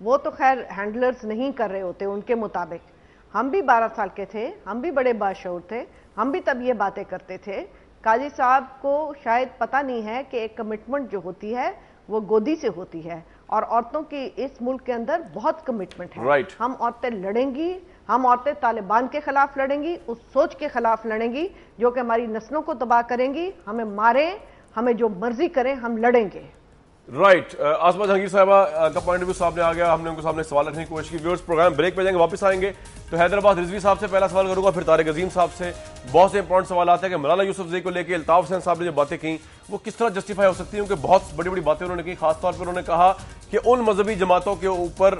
وہ تو خیر ہینڈلرز نہیں کر رہے ہوتے ان کے مطابق. ہم بھی 12 سال کے تھے, ہم بھی بڑے باشعور تھے, ہم بھی تب یہ باتیں کرتے تھے. قاضی صاحب کو شاید پتہ نہیں ہے کہ ایک کمٹمنٹ جو ہوتی ہے وہ گودی سے ہوتی ہے, اور عورتوں کی اس ملک کے اندر بہت کمٹمنٹ ہے. ہم عورتیں لڑیں گی, ہم عورتیں طالبان کے خلاف لڑیں گی, اس سوچ کے خلاف لڑیں گی جو کہ ہماری نسلوں کو تباہ کریں گی. ہمیں ماریں, ہمیں جو مرضی کریں, ہم لڑیں گے. رائٹ. آسما جہانگیر صاحبہ کا پوائنٹ آف ویو سامنے آ گیا, ہم نے ان کو سامنے سوال رکھنے کی کوشش کی. ویورز پروگرام بریک پہ جائیں گے, واپس آئیں گے تو حیدرآباد رضوی صاحب سے پہلا سوال کروں گا, پھر طارق عظیم صاحب سے. بہت سے امپورٹنٹ سوالات ہیں کہ ملالہ یوسفزئی کو لے کے الطاف حسین صاحب نے جو باتیں کیں وہ کس طرح جسٹیفائی ہو سکتی ہیں, کیونکہ بہت بڑی بڑی باتیں انہوں نے کی. خاص طور پر انہوں نے کہا کہ ان مذہبی جماعتوں کے اوپر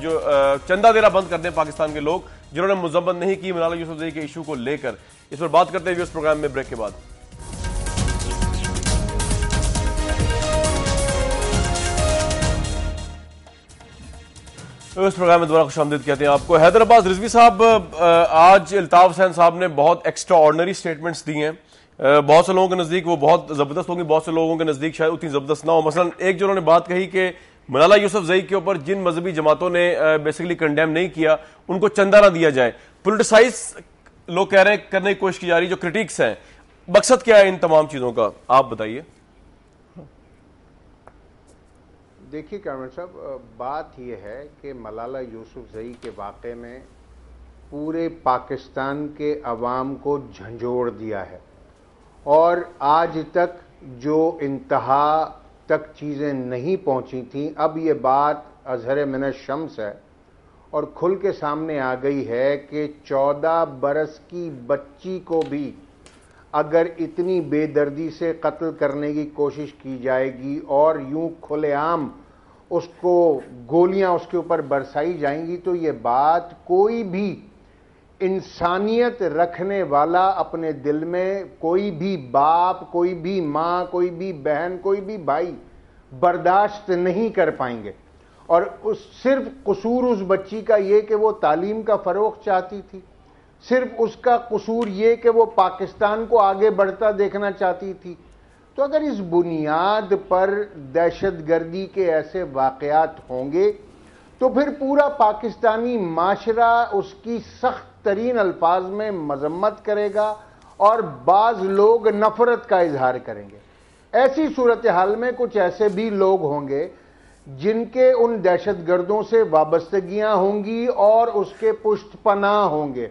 جو چندہ دینا بند کر دیں پاکستان کے لوگ جنہوں نے مذمت نہیں کی ملالہ یوسفزئی کے ایشو کو لے کر. اس پر بات کرتے ہیں ویورز پروگرام میں بریک کے بعد. اس پروگرام میں دوبارہ خوش آمدید کہتے ہیں آپ کو. حیدرآباد رضوی صاحب, آج الطاف حسین صاحب نے بہت ایکسٹرا آرڈنری سٹیٹمنٹس دی ہیں. بہت سے لوگوں کے نزدیک وہ بہت زبردست ہوں گی, بہت سے لوگوں کے نزدیک شاید اتنی زبردست نہ ہو. مثلا ایک جو انہوں نے بات کہی کہ ملالہ یوسفزئی کے اوپر جن مذہبی جماعتوں نے بیسیکلی کنڈیم نہیں کیا ان کو چندہ نہ دیا جائے. پولیٹیسائز لوگ کہہ رہے ہیں کرنے کی کوشش کی جا رہی, جو کرٹیکس ہیں, مقصد کیا ہے ان تمام چیزوں کا, آپ بتائیے. دیکھیے کامران صاحب, بات یہ ہے کہ ملالہ یوسفزئی کے واقعے میں پورے پاکستان کے عوام کو جھنجھوڑ دیا ہے, اور آج تک جو انتہا تک چیزیں نہیں پہنچی تھیں اب یہ بات اظہر من الشمس ہے اور کھل کے سامنے آ گئی ہے کہ 14 برس کی بچی کو بھی اگر اتنی بے دردی سے قتل کرنے کی کوشش کی جائے گی اور یوں کھلے عام اس کو گولیاں اس کے اوپر برسائی جائیں گی تو یہ بات کوئی بھی انسانیت رکھنے والا اپنے دل میں, کوئی بھی باپ, کوئی بھی ماں, کوئی بھی بہن, کوئی بھی بھائی برداشت نہیں کر پائیں گے. اور صرف قصور اس بچی کا یہ کہ وہ تعلیم کا فروغ چاہتی تھی, صرف اس کا قصور یہ کہ وہ پاکستان کو آگے بڑھتا دیکھنا چاہتی تھی. تو اگر اس بنیاد پر دہشت گردی کے ایسے واقعات ہوں گے تو پھر پورا پاکستانی معاشرہ اس کی سخت ترین الفاظ میں مذمت کرے گا اور بعض لوگ نفرت کا اظہار کریں گے. ایسی صورتحال میں کچھ ایسے بھی لوگ ہوں گے جن کے ان دہشت گردوں سے وابستگیاں ہوں گی اور اس کے پشت پناہ ہوں گے,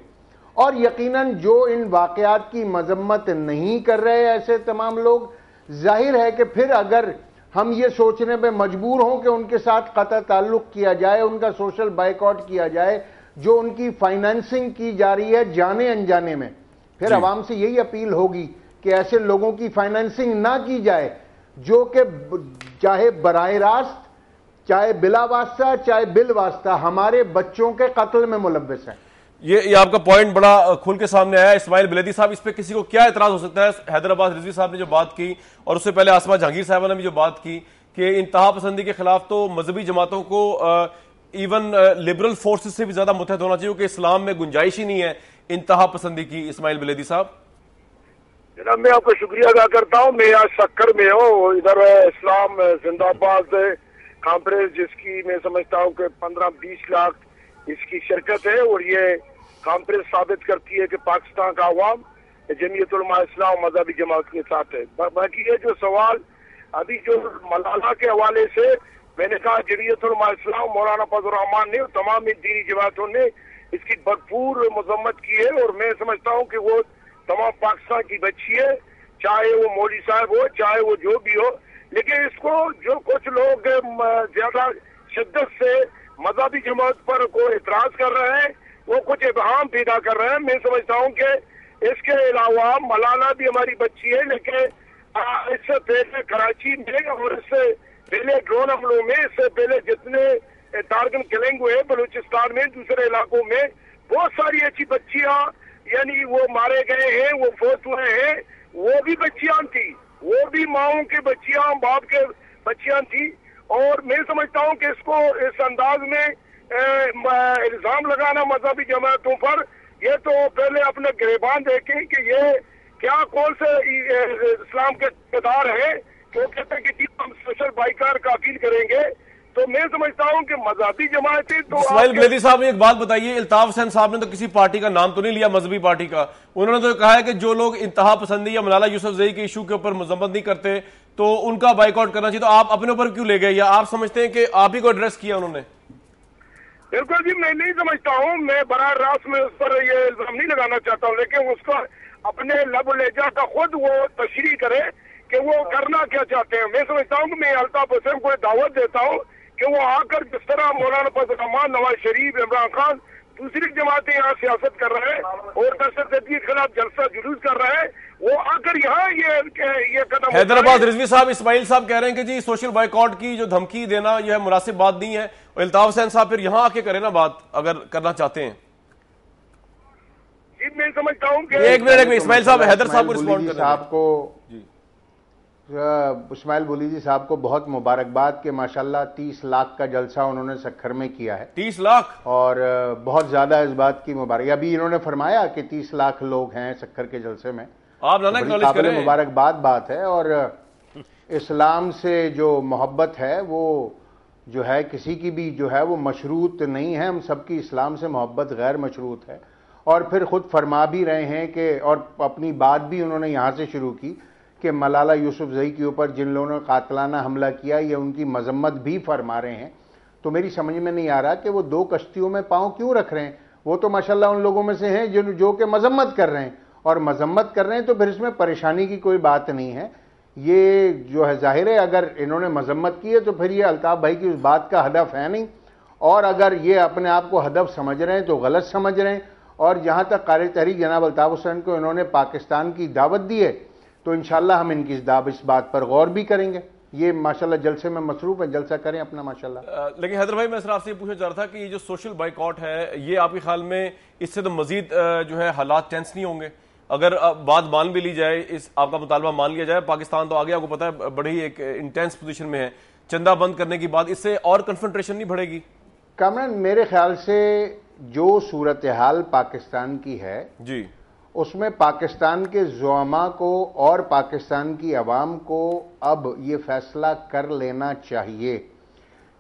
اور یقیناً جو ان واقعات کی مذمت نہیں کر رہے ایسے تمام لوگ, ظاہر ہے کہ پھر اگر ہم یہ سوچنے پہ مجبور ہوں کہ ان کے ساتھ قطع تعلق کیا جائے, ان کا سوشل بائیکاٹ کیا جائے, جو ان کی فائنینسنگ کی جا رہی ہے جانے انجانے میں, پھر عوام سے یہی اپیل ہوگی کہ ایسے لوگوں کی فائنینسنگ نہ کی جائے جو کہ چاہے براہ راست, چاہے بلا واسطہ, چاہے بال واسطہ ہمارے بچوں کے قتل میں ملوث ہیں. یہ آپ کا پوائنٹ بڑا کھل کے سامنے آیا. اسماعیل بلیدی صاحب, اس پہ کسی کو کیا اعتراض ہو سکتا ہے؟ حیدرآباد رضوی صاحب نے جو بات کی اور اس سے پہلے آسما جہانگیر صاحبہ نے بھی جو بات کی کہ انتہا پسندی کے خلاف تو مذہبی جماعتوں کو ایون لبرل فورسز سے بھی زیادہ متحد ہونا چاہیے کہ اسلام میں گنجائش ہی نہیں ہے انتہا پسندی کی. اسماعیل بلیدی صاحب. جناب میں آپ کا شکریہ ادا کرتا ہوں. میں آج سکر میں ہوں, ادھر اسلام زندہ آباد کانفرنس جس کی میں سمجھتا ہوں کہ 15-20 لاکھ اس کی شرکت ہے, اور یہ کانفرنس ثابت کرتی ہے کہ پاکستان کا عوام جمعیت علماء اسلام مذہبی جماعت کے ساتھ ہے. باقی یہ جو سوال ابھی جو ملالہ کے حوالے سے میں نے کہا, جمعیت علماء اسلام مولانا فضل الرحمان نے اور تمام دینی جماعتوں نے اس کی بھرپور مذمت کی ہے, اور میں سمجھتا ہوں کہ وہ تمام پاکستان کی بچی ہے, چاہے وہ مولوی صاحب ہو, چاہے وہ جو بھی ہو. لیکن اس کو جو کچھ لوگ زیادہ شدت سے مذہبی جماعت پر کو اعتراض کر رہے ہیں, وہ کچھ ابہام پیدا کر رہے ہیں. میں سمجھتا ہوں کہ اس کے علاوہ ملالہ بھی ہماری بچی ہے, لیکن اس سے پہلے کراچی میں اور اس سے پہلے ڈرون حملوں میں, اس سے پہلے جتنے ٹارگن کلنگ ہوئے بلوچستان میں, دوسرے علاقوں میں, بہت ساری ایسی بچیاں یعنی وہ مارے گئے ہیں, وہ فوت ہوئے ہیں, وہ بھی بچیاں تھی, وہ بھی ماؤں کے بچیاں, باپ کے بچیاں تھی. اور میں سمجھتا ہوں کہ اس کو اس انداز میں الزام لگانا مذہبی جماعتوں پر, یہ تو پہلے اپنے گریبان دیکھیں کہ یہ کیا کون سے اسلام کے ادار ہیں. وہ کہتے ہیں کہ ہم سوشل بائیکاٹ کا اپیل کریں گے, تو میں سمجھتا ہوں کہ مذہبی جماعتیں تو اسماعیل بلیدی صاحب نے ایک بات بتائیے، الطاف حسین صاحب نے تو کسی پارٹی کا نام تو نہیں لیا مذہبی پارٹی کا، انہوں نے تو کہا ہے کہ جو لوگ انتہا پسندی یا ملالہ یوسفزئی کے ایشو کے اوپر مذمت نہیں کرتے تو ان کا بائیک آؤٹ کرنا چاہیے، تو آپ اپنے اوپر کیوں لے گئے، یا آپ سمجھتے ہیں کہ آپ ہی کو ایڈریس کیا انہوں نے؟ بالکل جی، میں نہیں سمجھتا ہوں، میں براہ راست میں اس پر یہ الزام نہیں لگانا چاہتا ہوں، لیکن اس کا اپنے لب و لہجہ کا خود وہ تشریح کرے کہ وہ کرنا کیا چاہتے ہیں۔ میں سمجھتا ہوں کہ میں الطاف حسین کو دعوت دیتا ہوں کہ وہ آ کر جس طرح مولانا فضل الرحمان، نواز شریف، عمران خان، دوسری جماعتیں یہاں سیاست کر رہے ہیں اور دہشت گردی کے خلاف جلسہ جلوس کر رہے ہیں، وہ آ کر یہاں یہ قدم حیدرآباد رضوی صاحب، اسماعیل صاحب کہہ رہے ہیں کہ جی سوشل بائیک آؤٹ کی جو دھمکی دینا یہ مناسب بات نہیں ہے، اور الطاف حسین صاحب پھر یہاں آ کے کریں نا بات اگر کرنا چاہتے ہیں۔ جی میں سمجھتا ہوں کہ ایک منٹ اسماعیل صاحب حیدر صاحب کو رسپونڈ کریں۔ اسماعیل بولیجی صاحب کو بہت مبارکباد کہ ماشاءاللہ 30 لاکھ کا جلسہ انہوں نے سکھر میں کیا ہے۔ 30 لاکھ اور بہت زیادہ اس بات کی مبارک، ابھی انہوں نے فرمایا کہ 30 لاکھ لوگ ہیں سکھر کے جلسے میں، آپ نانا بڑی قابل مبارکباد بات ہے۔ اور اسلام سے جو محبت ہے وہ جو ہے کسی کی بھی جو ہے وہ مشروط نہیں ہے، ہم سب کی اسلام سے محبت غیر مشروط ہے۔ اور پھر خود فرما بھی رہے ہیں کہ، اور اپنی بات بھی انہوں نے یہاں سے شروع کی کہ ملالہ یوسفزئی کے اوپر جن لوگوں نے قاتلانہ حملہ کیا یہ ان کی مذمت بھی فرما رہے ہیں۔ تو میری سمجھ میں نہیں آ رہا کہ وہ دو کشتیوں میں پاؤں کیوں رکھ رہے ہیں، وہ تو ماشاءاللہ ان لوگوں میں سے ہیں جو کہ مذمت کر رہے ہیں، اور مذمت کر رہے ہیں تو پھر اس میں پریشانی کی کوئی بات نہیں ہے۔ یہ جو ہے ظاہر ہے اگر انہوں نے مذمت کی ہے تو پھر یہ الطاف بھائی کی اس بات کا ہدف ہے نہیں، اور اگر یہ اپنے آپ کو ہدف سمجھ رہے ہیں تو غلط سمجھ رہے ہیں۔ اور جہاں تک قاری تحریک جناب الطاف حسین کو انہوں نے پاکستان کی دعوت دی ہے تو انشاءاللہ ہم ان کی اس بات پر غور بھی کریں گے۔ یہ ماشاءاللہ جلسے میں مصروف ہیں، جلسہ کریں اپنا ماشاءاللہ۔ لیکن حیدر بھائی میں صرف آپ سے یہ پوچھنا چاہ رہا تھا کہ یہ جو سوشل بائیک آؤٹ ہے یہ آپ کے خیال میں اس سے تو مزید جو ہے حالات ٹینس نہیں ہوں گے؟ اگر بات مان بھی لی جائے، اس آپ کا مطالبہ مان لیا جائے، پاکستان تو آگے آپ کو پتہ ہے بڑی ایک انٹینس پوزیشن میں ہے، چندہ بند کرنے کی بات، اس سے اور کنفرنٹریشن نہیں بڑھے گی؟ کامران میرے خیال سے جو صورتحال پاکستان کی ہے جی اس میں پاکستان کے زعماء کو اور پاکستان کی عوام کو اب یہ فیصلہ کر لینا چاہیے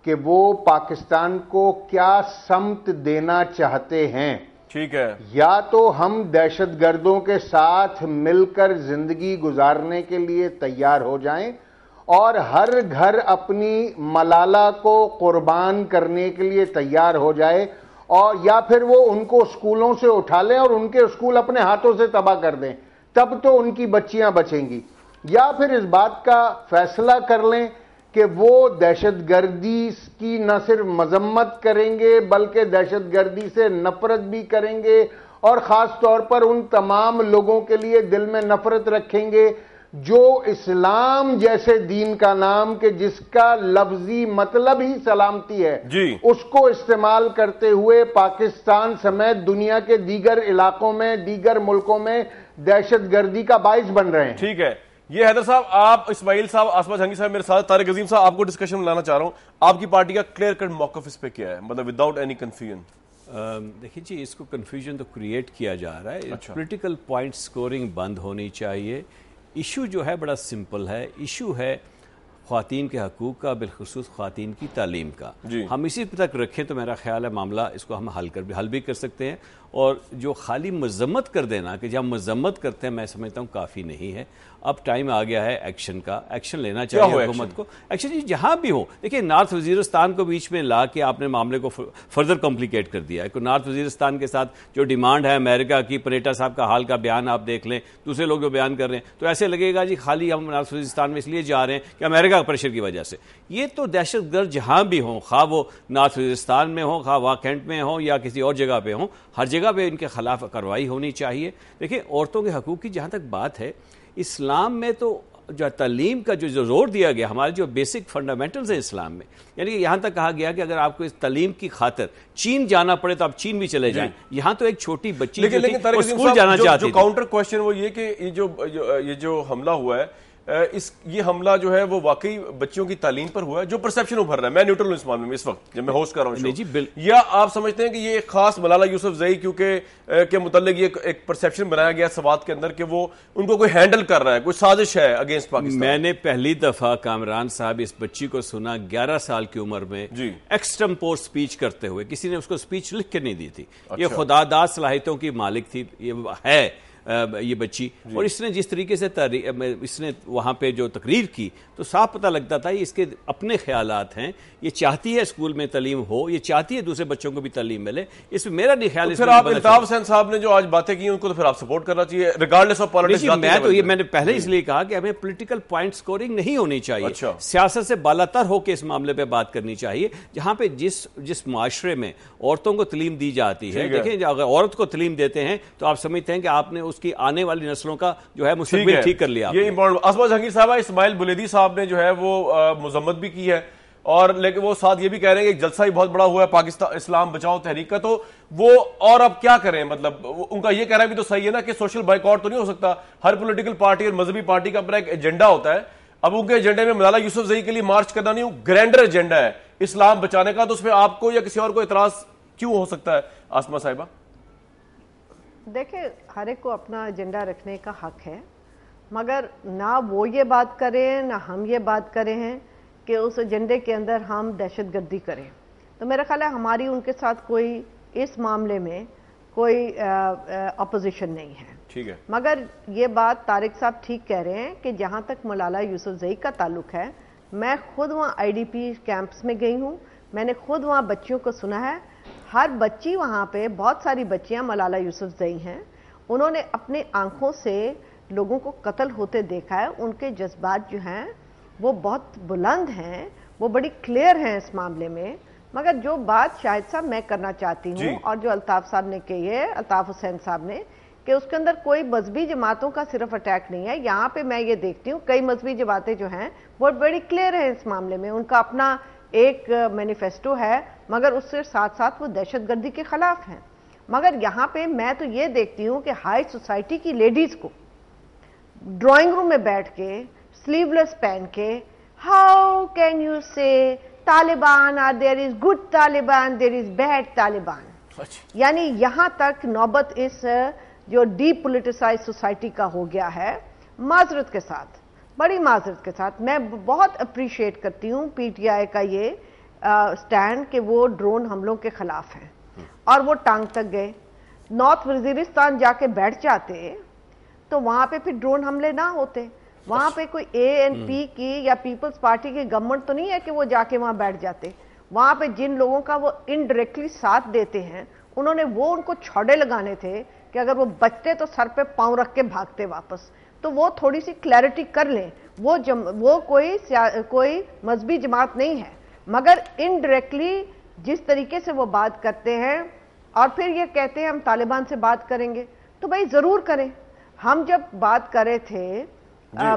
کہ وہ پاکستان کو کیا سمت دینا چاہتے ہیں۔ ٹھیک ہے، یا تو ہم دہشت گردوں کے ساتھ مل کر زندگی گزارنے کے لیے تیار ہو جائیں اور ہر گھر اپنی ملالہ کو قربان کرنے کے لیے تیار ہو جائے، اور یا پھر وہ ان کو اسکولوں سے اٹھا لیں اور ان کے اسکول اپنے ہاتھوں سے تباہ کر دیں، تب تو ان کی بچیاں بچیں گی۔ یا پھر اس بات کا فیصلہ کر لیں کہ وہ دہشت گردی کی نہ صرف مذمت کریں گے بلکہ دہشت گردی سے نفرت بھی کریں گے، اور خاص طور پر ان تمام لوگوں کے لیے دل میں نفرت رکھیں گے جو اسلام جیسے دین کا نام کہ جس کا لفظی مطلب ہی سلامتی ہے جی اس کو استعمال کرتے ہوئے پاکستان سمیت دنیا کے دیگر علاقوں میں دیگر ملکوں میں دہشت گردی کا باعث بن رہے ہیں۔ ٹھیک ہے، یہ حیدر صاحب، آپ اسماعیل صاحب، آصفہ جہانگیر صاحب میرے ساتھ، طارق عظیم صاحب آپ کو ڈسکشن میں لانا چاہ رہا ہوں، آپ کی پارٹی کا کلیئر کٹ موقف اس پہ کیا ہے، مطلب وداؤٹ اینی کنفیوژن؟ دیکھیں جی، اس کو کنفیوژن تو کریٹ کیا جا رہا ہے، پولیٹیکل پوائنٹ سکورنگ بند ہونی چاہیے۔ ایشو جو ہے بڑا سمپل ہے، ایشو ہے خواتین کے حقوق کا، بالخصوص خواتین کی تعلیم کا۔ ہم اسی تک رکھیں تو میرا خیال ہے معاملہ اس کو ہم حل بھی کر سکتے ہیں، اور جو خالی مذمت کر دینا کہ جب مذمت کرتے ہیں میں سمجھتا ہوں کافی نہیں ہے۔ اب ٹائم آ گیا ہے ایکشن کا، ایکشن لینا چاہیے حکومت کو۔ ایکشن جی جہاں بھی ہو، دیکھیں نارتھ وزیرستان کو بیچ میں لا کے آپ نے معاملے کو فردر کمپلیکیٹ کر دیا ہے۔ نارتھ وزیرستان کے ساتھ جو ڈیمانڈ ہے امریکہ کی، پنیٹا صاحب کا حال کا بیان آپ دیکھ لیں، دوسرے لوگ جو بیان کر رہے ہیں تو ایسے لگے گا جی خالی ہم نارتھ وزیرستان میں اس لیے جا رہے ہیں کہ امریکہ کا پریشر کی وجہ سے۔ یہ تو دہشت گرد جہاں بھی ہوں، خواہ وہ نارتھ وزیرستان میں ہوں، خواہ واکینٹ میں ہوں یا کسی اور جگہ پہ ہوں، ہر جگہ پہ ان کے خلاف کارروائی ہونی چاہیے۔ دیکھیں عورتوں کے حقوق کی جہاں تک بات ہے، اسلام میں تو جو تعلیم کا جو زور دیا گیا، ہمارے جو بیسک فنڈامنٹلز ہیں اسلام میں، یعنی یہاں تک کہا گیا کہ اگر آپ کو اس تعلیم کی خاطر چین جانا پڑے تو آپ چین بھی چلے جائیں۔ یہاں تو ایک چھوٹی بچی اسکول جانا چاہتی تھی۔ جو کاؤنٹر کوشچن وہ یہ کہ یہ جو حملہ ہوا ہے یہ حملہ جو ہے وہ واقعی بچوں کی تعلیم پر ہوا ہے؟ جو پرسیپشن ابھر رہا ہے، میں نیوٹرل ہوں اس معاملے میں اس وقت جب میں ہوسٹ کر رہا ہوں، یا آپ سمجھتے ہیں کہ یہ خاص ملالہ یوسف زئی کیونکہ کے متعلق یہ ایک پرسیپشن بنایا گیا سوات کے اندر کہ وہ ان کو کوئی ہینڈل کر رہا ہے، کوئی سازش ہے اگینسٹ پاکستان؟ میں نے پہلی دفعہ کامران صاحب اس بچی کو سنا 11 سال کی عمر میں ایکسٹمپور سپیچ کرتے ہوئے، کسی نے اس کو سپیچ لکھ کے نہیں دی تھی، یہ خدا داد صلاحیتوں کی مالک تھی، یہ ہے یہ بچی، اور اس نے جس طریقے سے اس نے وہاں پہ جو تقریر کی تو صاف پتہ لگتا تھا اس کے اپنے خیالات ہیں، یہ چاہتی ہے اسکول میں تعلیم ہو، یہ چاہتی ہے دوسرے بچوں کو بھی تعلیم ملے، اس میں میرا نہیں خیال۔ پھر آپ الطاف حسین صاحب نے جو آج باتیں کی ان کو تو پھر آپ سپورٹ کرنا چاہیے ریگارڈلیس آف پالیٹکس۔ میں نے پہلے اس لیے کہا کہ ہمیں پولیٹیکل پوائنٹ سکورنگ نہیں ہونی چاہیے، سیاست سے بالا تر ہو کے اس معاملے پہ بات کرنی چاہیے، جہاں پہ جس معاشرے میں عورتوں کو تعلیم دی جاتی ہے، دیکھیں اگر عورت کو تعلیم دیتے ہیں تو آپ سمجھتے ہیں کہ آپ نے اس کی آنے والی نسلوں کا جو ہے مستقبل ٹھیک کر لیا۔ یہ امپورٹنٹ اسما جہانگیر صاحبہ، اسماعیل بلیدی صاحب نے جو ہے وہ مذمت بھی کی ہے، اور لیکن وہ ساتھ یہ بھی کہہ رہے ہیں کہ ایک جلسہ ہی بہت بڑا ہوا ہے پاکستان اسلام بچاؤ تحریک کا، تو وہ اور اب کیا کریں؟ مطلب ان کا یہ کہنا بھی تو صحیح ہے نا کہ سوشل بائیکاٹ تو نہیں ہو سکتا، ہر پولیٹیکل پارٹی اور مذہبی پارٹی کا اپنا ایک ایجنڈا ہوتا ہے، اب ان کے ایجنڈے میں ملالہ یوسف زئی کے لیے مارچ کرنا نہیں، گرینڈر ایجنڈا ہے اسلام بچانے کا، تو اس میں آپ کو یا کسی اور کو اعتراض کیوں ہو سکتا ہے آسما صاحبہ؟ دیکھیں ہر ایک کو اپنا ایجنڈا رکھنے کا حق ہے، مگر نہ وہ یہ بات کریں نہ ہم یہ بات کریں ہیں کہ اس ایجنڈے کے اندر ہم دہشت گردی کریں، تو میرا خیال ہے ہماری ان کے ساتھ کوئی اس معاملے میں کوئی اپوزیشن نہیں ہے۔ ٹھیک ہے، مگر یہ بات طارق صاحب ٹھیک کہہ رہے ہیں کہ جہاں تک ملالہ یوسف زئی کا تعلق ہے، میں خود وہاں آئی ڈی پی کیمپس میں گئی ہوں، میں نے خود وہاں بچیوں کو سنا ہے، ہر بچی وہاں پہ، بہت ساری بچیاں ملالہ یوسف زئی ہیں، انہوں نے اپنے آنکھوں سے لوگوں کو قتل ہوتے دیکھا ہے، ان کے جذبات جو ہیں وہ بہت بلند ہیں، وہ بڑی کلیئر ہیں اس معاملے میں۔ مگر جو بات شاہد صاحب میں کرنا چاہتی ہوں اور جو الطاف صاحب نے کہی ہے، الطاف حسین صاحب نے، کہ اس کے اندر کوئی مذہبی جماعتوں کا صرف اٹیک نہیں ہے، یہاں پہ میں یہ دیکھتی ہوں کئی مذہبی جماعتیں جو ہیں وہ بڑی کلیئر ہیں اس معاملے میں، ان کا اپنا ایک مینیفیسٹو ہے، مگر اس سے ساتھ ساتھ وہ دہشت گردی کے خلاف ہیں۔ مگر یہاں پہ میں تو یہ دیکھتی ہوں کہ ہائی سوسائٹی کی لیڈیز کو ڈرائنگ روم میں بیٹھ کے سلیو لیس پہن کے ہاؤ کین یو سے طالبان اور there is good Taliban there is bad Taliban, یعنی یہاں تک نوبت اس جو ڈی پولیٹیسائز سوسائٹی کا ہو گیا ہے۔ معذرت کے ساتھ، بڑی معذرت کے ساتھ میں بہت اپریشیٹ کرتی ہوں پی ٹی آئی کا یہ سٹینڈ کہ وہ ڈرون حملوں کے خلاف ہیں، اور وہ ٹانگ تک گئے، نارتھ وزیرستان جا کے بیٹھ جاتے تو وہاں پہ پھر ڈرون حملے نہ ہوتے، وہاں پہ کوئی اے این پی کی یا پیپلز پارٹی کی گورنمنٹ تو نہیں ہے کہ وہ جا کے وہاں بیٹھ جاتے، وہاں پہ جن لوگوں کا وہ انڈائریکٹلی ساتھ دیتے ہیں انہوں نے وہ ان کو چھوڑے لگانے تھے کہ اگر وہ بچتے تو سر پہ پاؤں رکھ کے بھاگتے واپس، تو وہ تھوڑی سی کلیئرٹی کر لیں، وہ کوئی مذہبی جماعت نہیں ہے، مگر انڈائریکٹلی جس طریقے سے وہ بات کرتے ہیں اور پھر یہ کہتے ہیں ہم طالبان سے بات کریں گے، تو بھائی ضرور کریں۔ ہم جب بات کر رہے تھے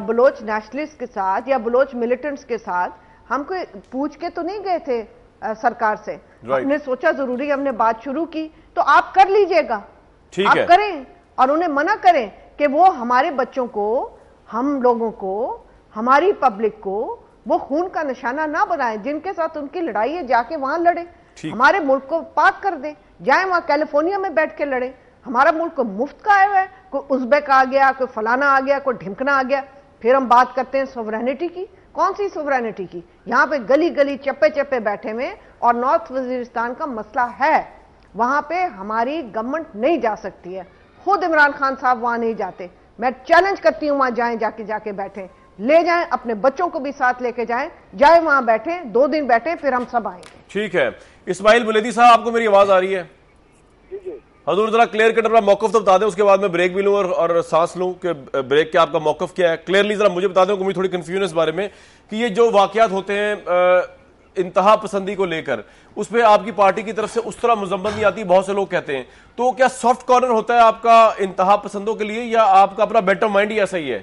بلوچ نیشنلسٹ کے ساتھ یا بلوچ ملیٹنٹس کے ساتھ، ہم کو پوچھ کے تو نہیں گئے تھے سرکار سے، ہم نے سوچا ضروری ہم نے بات شروع کی تو آپ کر لیجئے گا، آپ کریں اور انہیں منع کریں کہ وہ ہمارے بچوں کو، ہم لوگوں کو، ہماری پبلک کو وہ خون کا نشانہ نہ بنائیں، جن کے ساتھ ان کی لڑائی ہے جا کے وہاں لڑیں، ہمارے ملک کو پاک کر دیں، جائیں وہاں کیلیفورنیا میں بیٹھ کے لڑیں، ہمارا ملک کو مفت کا آیا ہے، کوئی ازبیک آ گیا، کوئی فلانا آ گیا، کوئی ڈھمکنا آ گیا، پھر ہم بات کرتے ہیں سوورینٹی کی، کون سی سوورینٹی کی؟ یہاں پہ گلی گلی چپے چپے بیٹھے ہوئے، اور نارتھ وزیرستان کا مسئلہ ہے، وہاں پہ ہماری گورنمنٹ نہیں جا سکتی ہے، خود عمران خان صاحب وہاں نہیں جاتے، میں چیلنج کرتی ہوں وہاں جائیں، جا کے بیٹھیں، لے جائیں اپنے بچوں کو بھی ساتھ لے کے جائیں وہاں بیٹھیں، 2 دن بیٹھیں، پھر ہم سب آئیں گے۔ ٹھیک ہے، اسماعیل بلیدی صاحب آپ کو میری آواز آ رہی ہے؟ حضور ذرا کلیئر کٹ اپنا موقف تو بتا دیں، اس کے بعد میں بریک بھی لوں اور سانس لوں کہ بریک کے آپ کا موقف کیا ہے، کلیئرلی ذرا مجھے بتا دیں، مجھے تھوڑی کنفیوژن اس بارے میں کہ یہ جو واقعات ہوتے ہیں انتہا پسندی کو لے کر، اس پہ آپ کی پارٹی کی طرف سے اس طرح مذمت نہیں آتی، بہت سے لوگ کہتے ہیں، تو کیا سافٹ کارنر ہوتا ہے آپ کا انتہا پسندوں کے لیے، یا آپ کا اپنا بیٹر مائنڈ ہی ایسا ہی ہے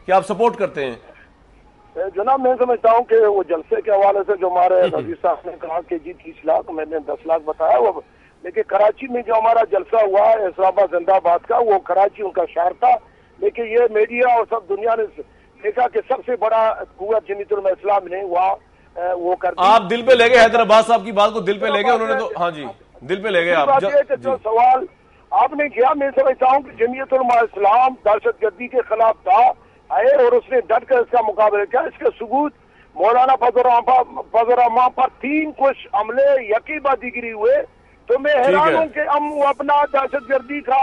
کہ آپ سپورٹ کرتے ہیں؟ جناب میں سمجھتا ہوں کہ وہ جلسے کے حوالے سے جو ہمارے نذیر صاحب نے کہا کہ جی 30 لاکھ، میں نے 10 لاکھ بتایا، وہ لیکن کراچی میں جو ہمارا جلسہ ہوا اسلام آباد زندہ باد کا، وہ کراچی ان کا شہر تھا، لیکن یہ میڈیا اور سب دنیا نے دیکھا کہ سب سے بڑا قوت جمیعت علماء اسلام نے وہ کر دی. آپ دل پہ لے گئے حیدرآباد صاحب کی بات کو، دل پہ لے گئے انہوں نے تو. ہاں جی دل پہ لے گئے آپ. جو سوال آپ نے کیا، میں سمجھتا ہوں کہ جمیعت علماء اسلام دہشت گردی کے خلاف تھا آئے اور اس نے ڈٹ کر اس کا مقابلہ کیا. اس کے ثبوت مولانا فضل الرحمان پر 3 کچھ عملے یقیبہ دیگری ہوئے. تو میں حیران ہوں کہ ہم اپنا دہشت گردی کا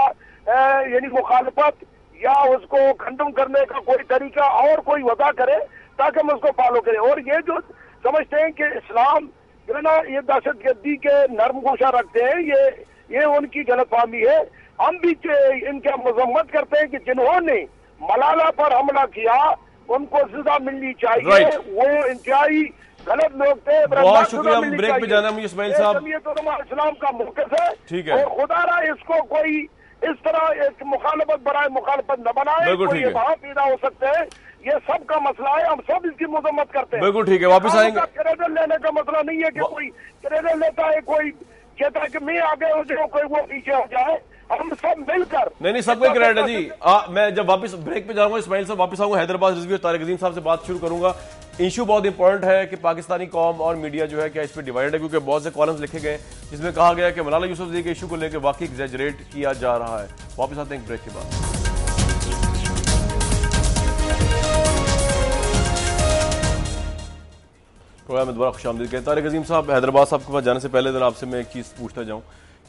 یعنی مخالفت یا اس کو کنڈم کرنے کا کوئی طریقہ اور کوئی وضع کرے تاکہ ہم اس کو فالو کریں. اور یہ جو سمجھتے ہیں کہ اسلام جو ہے نا یہ دہشت گردی کے نرم گوشہ رکھتے ہیں، یہ ان کی غلط فہمی ہے. ہم بھی ان کی مذمت کرتے ہیں کہ جنہوں نے ملالہ پر حملہ کیا ان کو سزا ملنی چاہیے. وہ انتہائی غلط لوگ تھے. بہت شکریہ. ہم بریک پہ جانا ہے اسماعیل صاحب. جمیعت علماء اسلام کا موقف ہے. ٹھیک ہے. اور خدا را اس کو کوئی اس طرح ایک مخالفت برائے مخالفت نہ بنائے. کوئی ابہام پیدا ہو سکتے ہیں. یہ سب کا مسئلہ ہے، ہم سب اس کی مذمت کرتے ہیں. بالکل ٹھیک ہے. واپس آئیں گے. کریڈٹ لینے کا مسئلہ نہیں ہے کہ کوئی کریڈٹ لیتا ہے، کوئی کہتا ہے کہ میں آگے ہو جاؤں، کوئی وہ پیچھے ہو جائے. ہم سب مل کر نہیں سب کو کریڈٹ ہے جی. میں جب واپس بریک پہ جاؤں گا اسماعیل صاحب واپس آؤں گا حیدرآباد رضوی اور طارق عظیم صاحب سے بات شروع کروں گا. ایشو بہت امپورٹنٹ ہے کہ پاکستانی قوم اور میڈیا جو ہے کیا اس پہ ڈیوائڈ ہے، کیونکہ بہت سے کالمز لکھے گئے جس میں کہا گیا کہ ملالہ یوسفزئی کے ایشو کو لے کے واقعی ایگزیجریٹ کیا جا رہا ہے. واپس آتے ہیں ایک بریک کے بعد. پروگرام میں دوبارہ خوش آمدید کہتے ہیں. طارق عظیم صاحب، حیدرآباد صاحب کے پاس جانے سے پہلے ذرا آپ سے میں ایک چیز پوچھتا جاؤں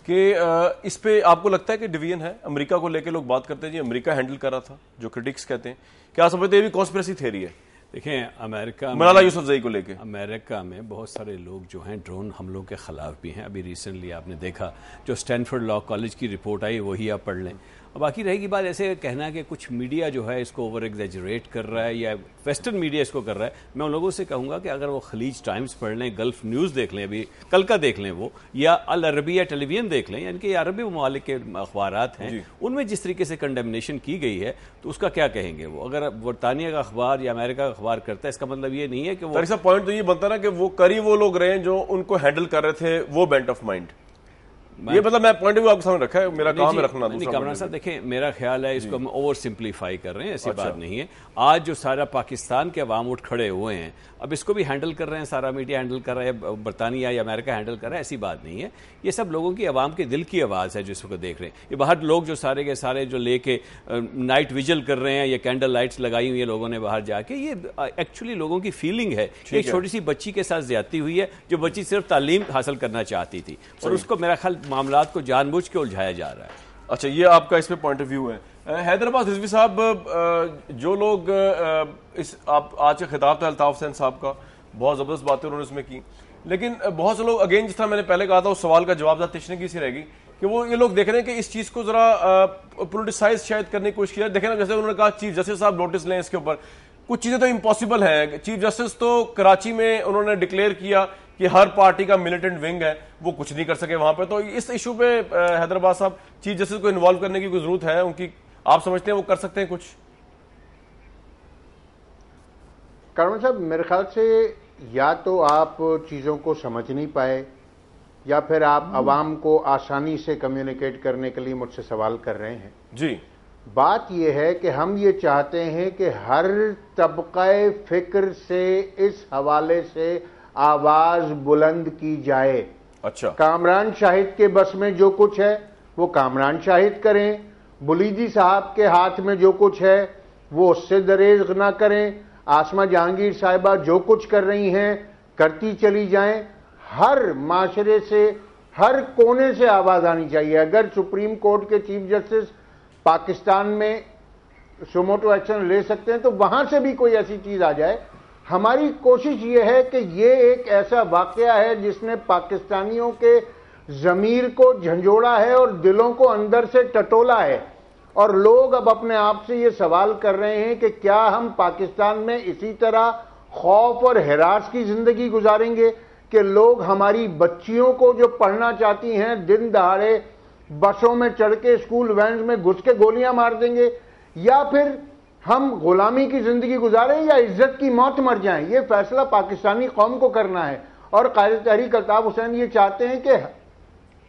کہ اس پہ آپ کو لگتا ہے کہ ڈویژن ہے؟ امریکہ کو لے کے لوگ بات کرتے ہیں جی امریکہ ہینڈل کر رہا تھا، جو کرٹکس کہتے ہیں. کیا سمجھتے ہیں یہ بھی کانسپریسی تھیوری ہے؟ دیکھیں امریکہ ملالہ یوسفزئی کو لے کے امریکہ میں بہت سارے لوگ جو ہیں ڈرون حملوں کے خلاف بھی ہیں. ابھی ریسنٹلی آپ نے دیکھا جو اسٹینفورڈ لا کالج کی رپورٹ آئی وہی آپ پڑھ لیں. باقی رہے گی بات ایسے کہنا کہ کچھ میڈیا جو ہے اس کو اوور ایگزیجریٹ کر رہا ہے یا ویسٹرن میڈیا اس کو کر رہا ہے. میں ان لوگوں سے کہوں گا کہ اگر وہ خلیج ٹائمز پڑھ لیں، گلف نیوز دیکھ لیں، ابھی کل کا دیکھ لیں وہ، یا العربیہ ٹیلی ویژن دیکھ لیں، یعنی کہ یہ عربی ممالک کے اخبارات ہیں ان میں جس طریقے سے کنڈیمنیشن کی گئی ہے تو اس کا کیا کہیں گے وہ. اگر برطانیہ کا اخبار یا امریکہ کا اخبار کرتا ہے اس کا مطلب یہ نہیں ہے کہ وہ پوائنٹ تو یہ بنتا نا کہ وہ وہ لوگ رہے ہیں جو ان کو ہینڈل کر رہے تھے، وہ بینٹ آف مائنڈ. یہ مطلب میں پوائنٹ آپ کے سامنے رکھا ہے، میرا کام ہے رکھنا. کامران صاحب دیکھیں میرا خیال ہے اس کو ہم اوور سمپلیفائی کر رہے ہیں، ایسی بات نہیں ہے. آج جو سارا پاکستان کے عوام اٹھ کھڑے ہوئے ہیں اب اس کو بھی ہینڈل کر رہے ہیں، سارا میڈیا ہینڈل کر رہا ہے، برطانیہ یا امریکہ ہینڈل کر رہا ہے، ایسی بات نہیں ہے. یہ سب لوگوں کی عوام کے دل کی آواز ہے جو اس کو دیکھ رہے ہیں. یہ باہر لوگ جو سارے کے سارے جو لے کے نائٹ ویجل کر رہے ہیں، یہ کینڈل لائٹس لگائی ہوئی ہیں لوگوں نے باہر جا کے، یہ ایکچولی لوگوں کی فیلنگ ہے. ایک چھوٹی سی بچی کے ساتھ زیادتی ہوئی ہے جو بچی صرف تعلیم حاصل کرنا چاہتی تھی اور اس کو میرا خیال معاملات کو جان بوجھ کے الجھایا جا رہا ہے. اچھا یہ آپ کا اس پہ پوائنٹ آف ویو ہے. حیدرآباد رضوی صاحب، جو لوگ آپ آج کا خطاب تھا الطاف حسین صاحب کا، بہت زبردست باتیں انہوں نے اس میں کی، لیکن بہت سے لوگ اگین جس طرح میں نے پہلے کہا تھا اس سوال کا جواب ذرا تشنگی سی رہے گی کہ وہ یہ لوگ دیکھ رہے ہیں کہ اس چیز کو ذرا پولیٹیسائز شاید کرنے کی کوشش کی جائے. دیکھیں نا جیسے انہوں نے کہا چیف جسٹس صاحب نوٹس لیں اس کے اوپر. کچھ چیزیں تو امپاسبل ہیں. چیف جسٹس تو کراچی میں انہوں نے ڈکلیئر کیا کہ ہر پارٹی کا ملیٹنٹ ونگ ہے، وہ کچھ نہیں کر سکے وہاں پہ. تو اس ایشو پہ حیدرآباد صاحب چیف جسٹس کو انوالو کرنے کی کوئی ضرورت ہے ان کی؟ آپ سمجھتے ہیں وہ کر سکتے ہیں کچھ؟ کامران صاحب میرے خیال سے یا تو آپ چیزوں کو سمجھ نہیں پائے یا پھر آپ عوام کو آسانی سے کمیونیکیٹ کرنے کے لیے مجھ سے سوال کر رہے ہیں. جی بات یہ ہے کہ ہم یہ چاہتے ہیں کہ ہر طبقہ فکر سے اس حوالے سے آواز بلند کی جائے. اچھا کامران شاہد کے بس میں جو کچھ ہے وہ کامران شاہد کریں، بلیدی صاحب کے ہاتھ میں جو کچھ ہے وہ اس سے دریغ نہ کریں، آسمہ جہانگیر صاحبہ جو کچھ کر رہی ہیں کرتی چلی جائیں. ہر معاشرے سے ہر کونے سے آواز آنی چاہیے. اگر سپریم کورٹ کے چیف جسٹس پاکستان میں سوموٹو ایکشن لے سکتے ہیں تو وہاں سے بھی کوئی ایسی چیز آ جائے. ہماری کوشش یہ ہے کہ یہ ایک ایسا واقعہ ہے جس نے پاکستانیوں کے ضمیر کو جھنجھوڑا ہے اور دلوں کو اندر سے ٹٹولا ہے، اور لوگ اب اپنے آپ سے یہ سوال کر رہے ہیں کہ کیا ہم پاکستان میں اسی طرح خوف اور ہراس کی زندگی گزاریں گے کہ لوگ ہماری بچیوں کو جو پڑھنا چاہتی ہیں دن دہاڑے بسوں میں چڑھ کے اسکول وینز میں گھس کے گولیاں مار دیں گے، یا پھر ہم غلامی کی زندگی گزاریں یا عزت کی موت مر جائیں. یہ فیصلہ پاکستانی قوم کو کرنا ہے. اور قائد تحریک الطاف حسین یہ چاہتے ہیں کہ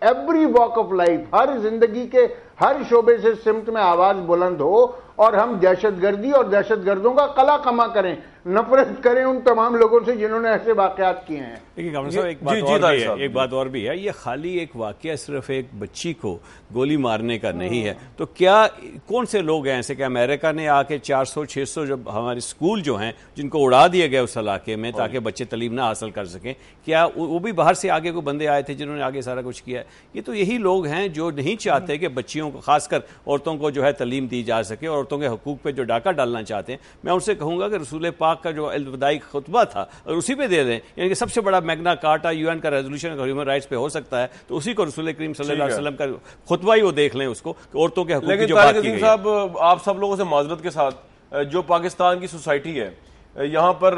ایوری واک آف لائف، ہر زندگی کے ہر شعبے سے سمت میں آواز بلند ہو اور ہم دہشت گردی اور دہشت گردوں کا قلع کما کریں، نفرت کریں ان تمام لوگوں سے جنہوں نے ایسے واقعات کیے ہیں۔ لیکن گورنر صاحب ایک بات اور بھی ہے، یہ خالی ایک واقعہ صرف ایک بچی کو گولی مارنے کا نہیں ہے، تو کیا کون سے لوگ ہیں ایسے کہ امریکہ نے آ کے 400-600 جب ہمارے اسکول جو ہیں جن کو اڑا دیا گیا اس علاقے میں تاکہ بچے تعلیم نہ حاصل کر سکیں، کیا وہ بھی باہر سے آگے کوئی بندے آئے تھے جنہوں نے آگے سارا کچھ کیا ہے؟ یہ تو یہی لوگ ہیں جو نہیں چاہتے کہ بچیوں کو، خاص کر عورتوں کو جو ہے تعلیم دی جا سکے، اور عورتوں کے حقوق پہ جو ڈاکہ ڈالنا چاہتے ہیں۔ میں ان سے کہوں گا کہ رسول پاک کا جو الوداعی خطبہ تھا اور اسی پہ دے دیں، یعنی کہ سب سے بڑا میگنا کارٹا UN کا ریزولوشن ہیومن رائٹس پہ ہو سکتا ہے، تو اسی کو رسول کریم صلی اللہ علیہ وسلم کا خطبہ ہی وہ دیکھ لیں اس کو کہ عورتوں کے حقوق کی جو بات کی گئی ہے۔ صاحب آپ سب لوگوں سے معذرت کے ساتھ، جو پاکستان کی سوسائٹی ہے یہاں پر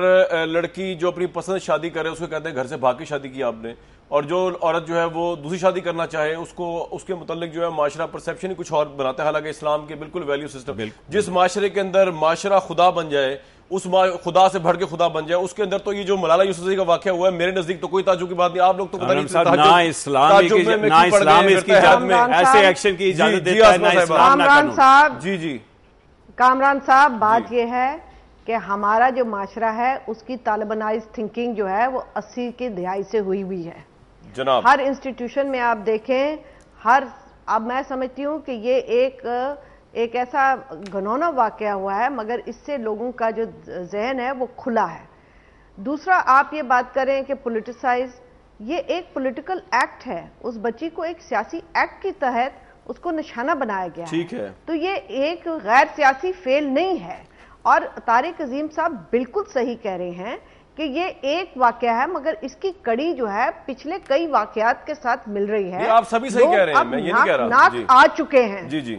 لڑکی جو اپنی پسند شادی کرے اس کو کہتے ہیں گھر سے بھاگ کے شادی کی آپ نے، اور جو عورت جو ہے وہ دوسری شادی کرنا چاہے اس کے متعلق جو ہے معاشرہ پرسیپشن ہی کچھ اور بناتا ہے، حالانکہ اسلام کے بالکل ویلیو سسٹم، جس معاشرے کے اندر معاشرہ خدا بن جائے، اس خدا سے بڑھ کے خدا بن جائے، اس کے اندر تو یہ جو ملالہ یوسفزئی کا واقعہ ہوا ہے میرے نزدیک تو کوئی تعجب کی بات نہیں۔ آپ لوگ تو پتہ نہیں نہ اسلام اس کی اجازت میں ایسے ایکشن کی اجازت دیتا ہے، نہ اسلام نہ قانون۔ جی کامران صاحب، بات یہ ہے کہ ہمارا جو معاشرہ ہے اس کی طالبانائز تھنکنگ جو ہے وہ 80 کی دہائی سے ہوئی ہوئی ہے جناب۔ ہر انسٹیٹیوشن میں آپ دیکھیں، اب میں سمجھتی ہوں کہ یہ ایک ایسا گھنونا واقعہ ہوا ہے، مگر اس سے لوگوں کا جو ذہن ہے وہ کھلا ہے۔ دوسرا، آپ یہ بات کریں کہ پولیٹیسائز، یہ ایک پولیٹیکل ایکٹ ہے، اس بچی کو ایک سیاسی ایکٹ کے تحت اس کو نشانہ بنایا گیا ہے، تو یہ ایک غیر سیاسی فعل نہیں ہے۔ اور طارق عظیم صاحب بالکل صحیح کہہ رہے ہیں کہ یہ ایک واقعہ ہے، مگر اس کی کڑی جو ہے پچھلے کئی واقعات کے ساتھ مل رہی ہے۔ آپ سبھی صحیح کہہ رہے ہیں، میں یہ نہیں کہہ رہا۔ ناک آ چکے ہیں۔ جی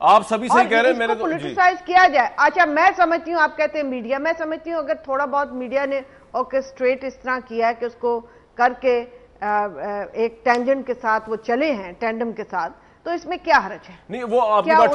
آپ سبھی صحیح کہہ رہے ہیں، میں نے تو پولیٹیسائز کیا جائے۔ اچھا، میں سمجھتی ہوں، آپ کہتے ہیں میڈیا، میں سمجھتی ہوں اگر تھوڑا بہت میڈیا نے آرکسٹریٹ اس طرح کیا ہے کہ اس کو کر کے ایک ٹینجنٹ کے ساتھ وہ چلے ہیں، ٹینڈم کے ساتھ، تو اس میں کیا حرج ہے؟ نہیں، وہ آپ کی بات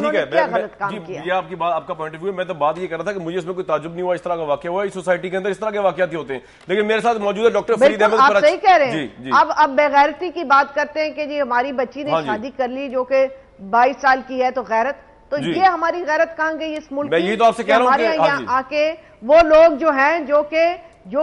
ٹھیک ہے، یہ آپ کی بات، آپ کا پوائنٹ آف ویو ہے۔ میں تو بات یہ کر رہا تھا کہ مجھے اس میں کوئی تعجب نہیں ہوا، اس طرح کا واقعہ ہوا، اس سوسائٹی کے اندر اس طرح کے واقعات ہی ہوتے ہیں۔ لیکن میرے ساتھ موجود ہے ڈاکٹر فرید احمد۔ آپ صحیح کہہ رہے ہیں۔ اب بےغیرتی کی بات کرتے ہیں کہ جی ہماری بچی نے شادی کر لی جو کہ 22 سال کی ہے، تو غیرت، تو یہ ہماری غیرت کہاں گئی اس ملک کی؟ ہمارے یہاں آ کے وہ لوگ جو ہیں جو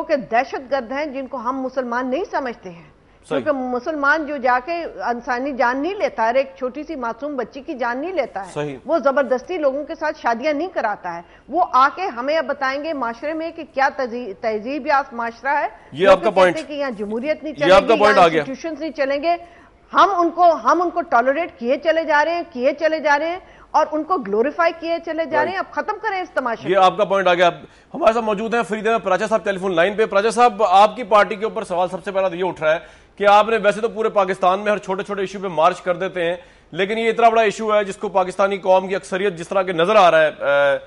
کہ دہشت گرد ہیں، جن کو ہم مسلمان نہیں سمجھتے ہیں، کیونکہ مسلمان جو جا کے انسانی جان نہیں لیتا ہے، ایک چھوٹی سی معصوم بچی کی جان نہیں لیتا ہے، وہ زبردستی لوگوں کے ساتھ شادیاں نہیں کراتا ہے، وہ آ کے ہمیں اب بتائیں گے معاشرے میں کہ کیا تہذیب یافتہ معاشرہ ہے، یہ آپ کا پوائنٹ کہ یہاں جمہوریت نہیں چلے گی، یہاں انسٹیٹیوشنز نہیں چلیں گے، ہم ان کو ٹالریٹ کیے چلے جا رہے ہیں اور ان کو گلوریفائی کیے چلے جا رہے ہیں۔ اب ختم کریں اس تماشے۔ یہ آپ کا پوائنٹ آ گیا۔ ہمارے ساتھ موجود ہیں فرید احمد پراچا صاحب ٹیلی فون لائن پہ۔ پراچا صاحب، آپ کی پارٹی کے اوپر سوال سب سے پہلا تو یہ اٹھ رہا ہے کہ آپ نے ویسے تو پورے پاکستان میں ہر چھوٹے چھوٹے ایشو پہ مارچ کر دیتے ہیں، لیکن یہ اتنا بڑا ایشو ہے جس کو پاکستانی قوم کی اکثریت جس طرح کے نظر آ رہا ہے،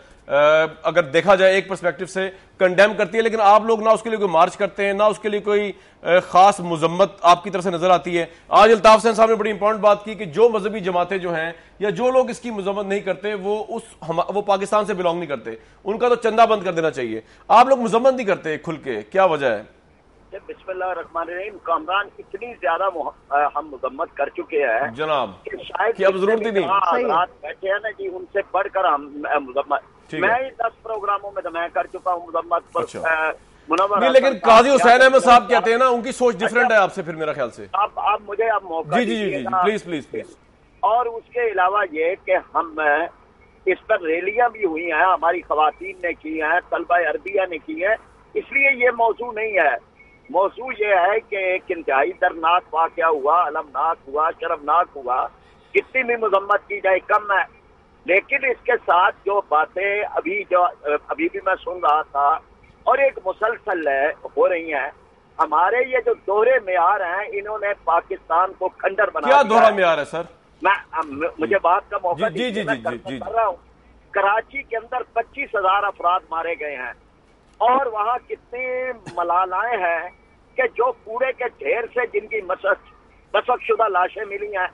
اگر دیکھا جائے ایک پرسپیکٹو سے کنڈیم کرتی ہے، لیکن آپ لوگ نہ اس کے لیے کوئی مارچ کرتے ہیں، نہ اس کے لیے کوئی خاص مذمت آپ کی طرف سے نظر آتی ہے۔ آج الطاف حسین صاحب نے بڑی امپورٹنٹ بات کی کہ جو مذہبی جماعتیں جو ہیں یا جو لوگ اس کی مذمت نہیں کرتے وہ پاکستان سے بلانگ نہیں کرتے، ان کا تو چندہ بند کر دینا چاہیے۔ آپ لوگ مذمت نہیں کرتے کھل کے، کیا وجہ ہے؟ بسم اللہ الرحمن الرحیم، کامران اتنی زیادہ ہم مذمت کر چکے ہیں جناب کہ شاید اب ضرورت ہی نہیں بیٹھے ہیں نا جی، ان سے بڑھ کر ہم مذمت، میں ہی 10 پروگراموں میں میں کر چکا ہوں مذمت پر نہیں، لیکن قاضی حسین احمد صاحب کہتے ہیں نا ان کی سوچ ڈیفرنٹ ہے آپ سے، پھر میرا خیال سے آپ مجھے اب موقع جی پلیز۔ اور اس کے علاوہ یہ کہ ہم اس پر ریلیاں بھی ہوئی ہیں، ہماری خواتین نے کی ہیں، طلبہ عربیہ نے کی ہیں، اس لیے یہ موضوع نہیں ہے۔ موضوع یہ ہے کہ ایک انتہائی دردناک واقعہ ہوا، المناک ہوا، شرمناک ہوا، کتنی بھی مذمت کی جائے کم ہے، لیکن اس کے ساتھ جو باتیں ابھی بھی میں سن رہا تھا اور ایک مسلسل ہو رہی ہیں، ہمارے یہ جو دوہرے معیار ہیں انہوں نے پاکستان کو کھنڈر بنا دیا۔ کیا دوہرا معیار ہے سر؟ مجھے بات کا موقع جی کر رہا ہوں۔ کراچی کے اندر 25,000 افراد مارے گئے ہیں، اور وہاں کتنی ملالائیں ہیں کہ جو کوڑے کے ڈھیر سے جن کی مسخ شدہ لاشیں ملی ہیں،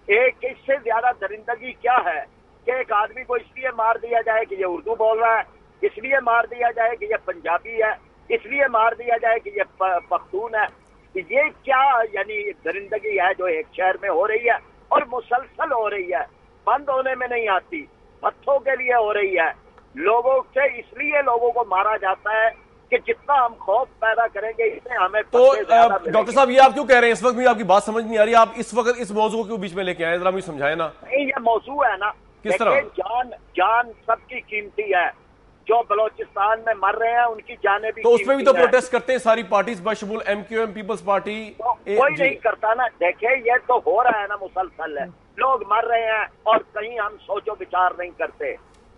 ایک اس سے زیادہ درندگی کیا ہے کہ ایک آدمی کو اس لیے مار دیا جائے کہ یہ اردو بول رہا ہے، اس لیے مار دیا جائے کہ یہ پنجابی ہے، اس لیے مار دیا جائے کہ یہ پختون ہے۔ یہ کیا یعنی درندگی ہے جو ایک شہر میں ہو رہی ہے اور مسلسل ہو رہی ہے، بند ہونے میں نہیں آتی، ہتھوں کے لیے ہو رہی ہے. لوگوں سے اس لیے لوگوں کو مارا جاتا ہے کہ جتنا ہم خوف پیدا کریں گے اس میں ہمیں تو ڈاکٹر صاحب یہ آپ کیوں کہہ رہے ہیں؟ اس وقت بھی آپ کی بات سمجھ نہیں آ رہی، آپ اس وقت اس موضوع کو بیچ میں لے کے آئے، ذرا مجھے سمجھائیں نا. نہیں، یہ موضوع ہے نا، کس طرح؟ جان سب کی قیمتی ہے. جو بلوچستان میں مر رہے ہیں ان کی جانیں بھی تو اس میں بھی تو پروٹیسٹ کرتے ہیں ساری پارٹیز بشمول M Q M, Peoples Party. کوئی نہیں کرتا نا. دیکھیں یہ تو ہو رہا ہے نا، مسلسل ہے، لوگ مر رہے ہیں اور کہیں ہم سوچ و بچار نہیں کرتے.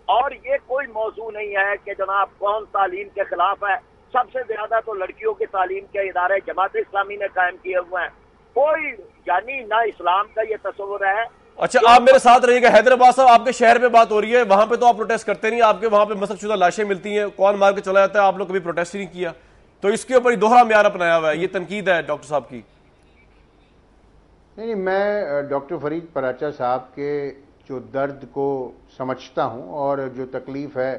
اور یہ کوئی موضوع نہیں ہے کہ جناب کون تعلیم کے خلاف ہے. سب سے زیادہ تو لڑکیوں کی تعلیم کے ادارے جماعت اسلامی نے قائم کیے ہوئے ہیں. کوئی یعنی نہ اسلام کا یہ تصور ہے. اچھا آپ میرے ساتھ رہیے گا. حیدرآباد صاحب آپ کے شہر میں بات ہو رہی ہے، وہاں پہ تو آپ پروٹیسٹ کرتے نہیں، آپ کے وہاں پہ مسخ شدہ لاشیں ملتی ہیں، کون مار کے چلا جاتا ہے، آپ لوگ کبھی پروٹیسٹ ہی نہیں کیا. تو اس کے اوپر ہی دوہرا معیار اپنایا ہوا ہے، یہ تنقید ہے ڈاکٹر صاحب کی. نہیں، میں ڈاکٹر فرید پراچا صاحب کے جو درد کو سمجھتا ہوں اور جو تکلیف ہے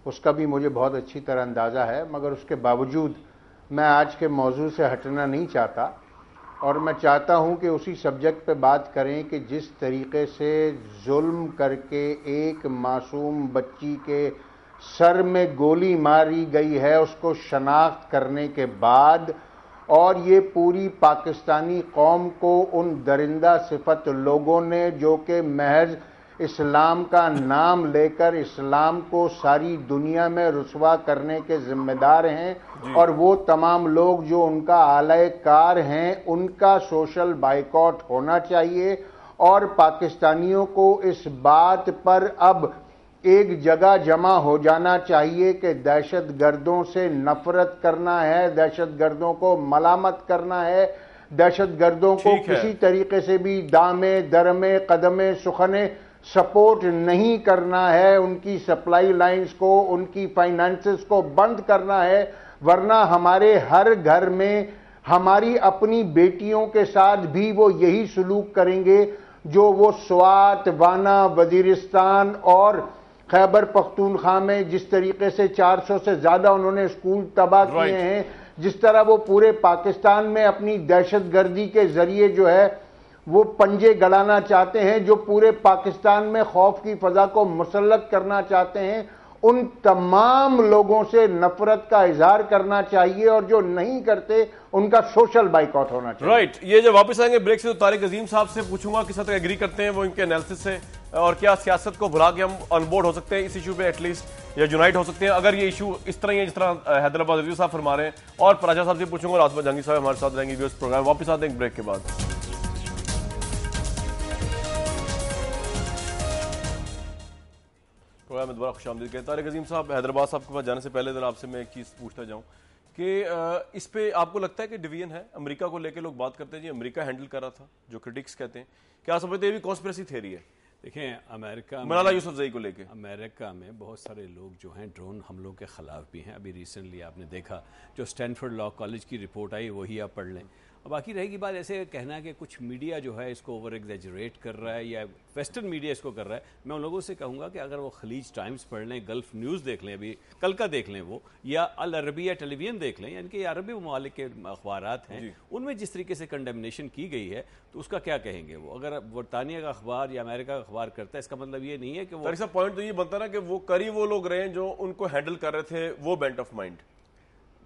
اس کا بھی مجھے بہت اچھی طرح اندازہ ہے، مگر اس کے باوجود میں آج کے موضوع سے ہٹنا نہیں چاہتا اور میں چاہتا ہوں کہ اسی سبجیکٹ پہ بات کریں کہ جس طریقے سے ظلم کر کے ایک معصوم بچی کے سر میں گولی ماری گئی ہے اس کو شناخت کرنے کے بعد، اور یہ پوری پاکستانی قوم کو ان درندہ صفت لوگوں نے جو کہ محض اسلام کا نام لے کر اسلام کو ساری دنیا میں رسوا کرنے کے ذمہ دار ہیں، اور وہ تمام لوگ جو ان کا اعلی کار ہیں، ان کا سوشل بائیکاٹ ہونا چاہیے. اور پاکستانیوں کو اس بات پر اب ایک جگہ جمع ہو جانا چاہیے کہ دہشت گردوں سے نفرت کرنا ہے، دہشت گردوں کو ملامت کرنا ہے، دہشت گردوں کو کسی طریقے سے بھی دامے درمے قدمے سخنے سپورٹ نہیں کرنا ہے، ان کی سپلائی لائنز کو، ان کی فائنانسز کو بند کرنا ہے. ورنہ ہمارے ہر گھر میں ہماری اپنی بیٹیوں کے ساتھ بھی وہ یہی سلوک کریں گے جو وہ سوات، وانا، وزیرستان اور خیبر پختونخوا میں جس طریقے سے 400 سے زیادہ انہوں نے اسکول تباہ کیے ہیں، جس طرح وہ پورے پاکستان میں اپنی دہشت گردی کے ذریعے جو ہے وہ پنجے گڑانا چاہتے ہیں، جو پورے پاکستان میں خوف کی فضا کو مسلط کرنا چاہتے ہیں، ان تمام لوگوں سے نفرت کا اظہار کرنا چاہیے اور جو نہیں کرتے ان کا سوشل بائیکاٹ ہونا چاہیے. رائٹ. یہ جب واپس آئیں گے بریک سے تو طارق عظیم صاحب سے پوچھوں گا کس حد تک ایگری کرتے ہیں وہ ان کے انالیسس سے، اور کیا سیاست کو بھلا کے ہم آن بورڈ ہو سکتے ہیں اس ایشو پہ ایٹ لیسٹ، یا یونائٹ ہو سکتے ہیں اگر یہ ایشو اس طرح ہی ہے جس طرح حیدرآباد رضوی صاحب فرما رہے ہیں. اور پراچا صاحب سے پوچھوں گا، راسمہ جہانگیر صاحب ہمارے ساتھ رہیں گے ویورز پروگرام. واپس آتے ہیں بریک کے بعد. پروگرام میں دوبارہ خوش آمدید کہتے ہیں. طارق عظیم صاحب، حیدرآباد صاحب کے پاس جانے سے پہلے ذرا آپ سے میں ایک چیز پوچھتا جاؤں کہ اس پہ آپ کو لگتا ہے کہ ڈویژن ہے؟ امریکہ کو لے کے لوگ بات کرتے ہیں جی امریکہ ہینڈل کر رہا تھا، جو کرٹکس کہتے ہیں، کیا سمجھتے ہیں یہ بھی کانسپریسی تھیوری ہے؟ دیکھیں امریکہ ملالہ یوسفزئی کو لے کے امریکہ میں بہت سارے لوگ جو ہیں ڈرون حملوں کے خلاف بھی ہیں. ابھی ریسنٹلی آپ نے دیکھا جو اسٹینفورڈ لا کالج کی رپورٹ آئی وہی آپ پڑھ لیں. اور باقی رہے گی بات ایسے کہنا کہ کچھ میڈیا جو ہے اس کو اوور ایگزیجریٹ کر رہا ہے یا ویسٹرن میڈیا اس کو کر رہا ہے. میں ان لوگوں سے کہوں گا کہ اگر وہ خلیج ٹائمز پڑھ لیں، گلف نیوز دیکھ لیں، ابھی کل کا دیکھ لیں وہ، یا العربیہ ٹیلی ویژن دیکھ لیں، یعنی کہ عربی ممالک کے اخبارات ہیں ان میں جس طریقے سے کنڈیمنیشن کی گئی ہے تو اس کا کیا کہیں گے وہ؟ اگر برطانیہ کا اخبار یا امریکہ کا اخبار کرتا ہے اس کا مطلب یہ نہیں ہے کہ وہ پوائنٹ تو یہ بنتا نا کہ وہ کری وہ لوگ رہے ہیں جو ان کو ہینڈل کر رہے تھے وہ بینٹ آف مائنڈ.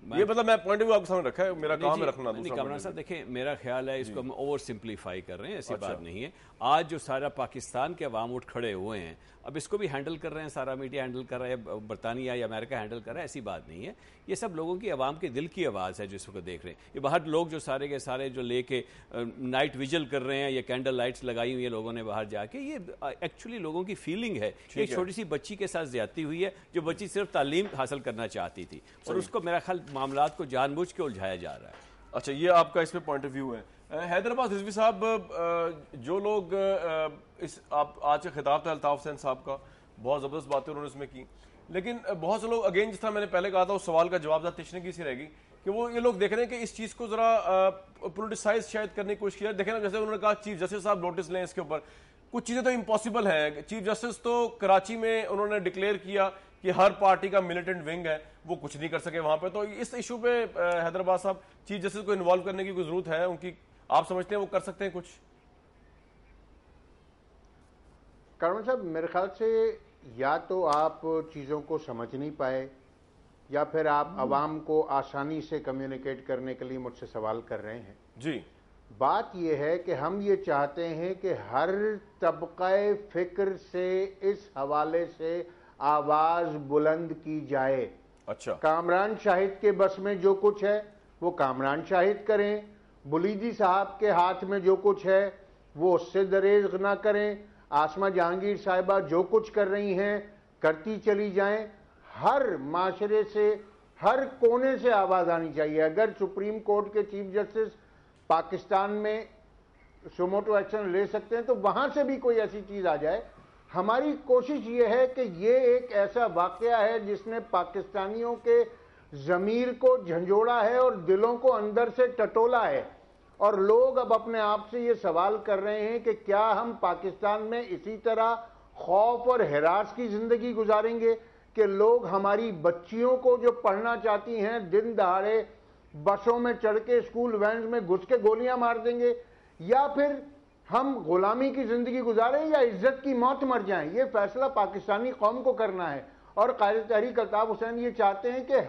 یہ مطلب میں پوائنٹ آپ کو سامنے رکھا ہے، میرا کام ہے رکھنا. کامران صاحب دیکھیں میرا خیال ہے اس کو ہم اوور سمپلیفائی کر رہے ہیں، ایسی بات نہیں ہے. آج جو سارا پاکستان کے عوام اٹھ کھڑے ہوئے ہیں اب اس کو بھی ہینڈل کر رہے ہیں، سارا میڈیا ہینڈل کر رہا ہے، برطانیہ یا امریکہ ہینڈل کر رہا ہے، ایسی بات نہیں ہے. یہ سب لوگوں کی عوام کے دل کی آواز ہے جو اس کو دیکھ رہے ہیں. یہ باہر لوگ جو سارے کے سارے جو لے کے نائٹ ویجل کر رہے ہیں یا کینڈل لائٹس لگائی ہوئی ہیں لوگوں نے باہر جا کے، یہ ایکچولی لوگوں کی فیلنگ ہے. ایک چھوٹی سی بچی کے ساتھ زیادتی ہوئی ہے جو بچی صرف تعلیم حاصل کرنا چاہتی تھی اور اس کو میرا خیال معاملات کو جان بوجھ کے الجھایا جا رہا ہے. اچھا یہ آپ کا اس پہ پوائنٹ آف ویو ہے. حیدرآباد رضوی صاحب، جو لوگ اس آپ آج کے خطاب تھا الطاف حسین صاحب کا، بہت زبردست باتیں انہوں نے اس میں کی، لیکن بہت سے لوگ اگین جس طرح میں نے پہلے کہا تھا اس سوال کا جواب ذرا تشنگی سی رہے گی کہ وہ یہ لوگ دیکھ رہے ہیں کہ اس چیز کو ذرا پولیٹیسائز شاید کرنے کی کوشش کی ہے. دیکھیں نا جیسے انہوں نے کہا چیف جسٹس صاحب نوٹس لیں اس کے اوپر، کچھ چیزیں تو امپاسبل ہیں. چیف جسٹس تو کراچی میں انہوں نے ڈکلیئر کیا کہ ہر پارٹی کا ملیٹنٹ ونگ ہے وہ کچھ نہیں کر سکے وہاں پہ. تو اس ایشو پہ حیدرآباد صاحب چیف جسٹس کو انوالو کرنے کی کوئی ضرورت ہے ان کی؟ آپ سمجھتے ہیں وہ کر سکتے ہیں کچھ؟ کامران صاحب میرے خیال سے یا تو آپ چیزوں کو سمجھ نہیں پائے یا پھر آپ عوام کو آسانی سے کمیونیکیٹ کرنے کے لیے مجھ سے سوال کر رہے ہیں. جی بات یہ ہے کہ ہم یہ چاہتے ہیں کہ ہر طبقہ فکر سے اس حوالے سے آواز بلند کی جائے. اچھا. کامران شاہد کے بس میں جو کچھ ہے وہ کامران شاہد کریں، بلیدی صاحب کے ہاتھ میں جو کچھ ہے وہ اس سے دریغ نہ کریں، آسمہ جہانگیر صاحبہ جو کچھ کر رہی ہیں کرتی چلی جائیں. ہر معاشرے سے ہر کونے سے آواز آنی چاہیے. اگر سپریم کورٹ کے چیف جسٹس پاکستان میں سوموٹو ایکشن لے سکتے ہیں تو وہاں سے بھی کوئی ایسی چیز آ جائے. ہماری کوشش یہ ہے کہ یہ ایک ایسا واقعہ ہے جس نے پاکستانیوں کے ضمیر کو جھنجھوڑا ہے اور دلوں کو اندر سے ٹٹولا ہے، اور لوگ اب اپنے آپ سے یہ سوال کر رہے ہیں کہ کیا ہم پاکستان میں اسی طرح خوف اور ہراس کی زندگی گزاریں گے کہ لوگ ہماری بچیوں کو جو پڑھنا چاہتی ہیں دن دہاڑے بسوں میں چڑھ کے اسکول وینز میں گھس کے گولیاں مار دیں گے، یا پھر ہم غلامی کی زندگی گزاریں یا عزت کی موت مر جائیں. یہ فیصلہ پاکستانی قوم کو کرنا ہے. اور قائد تحریک الطاف حسین یہ چاہتے ہیں کہ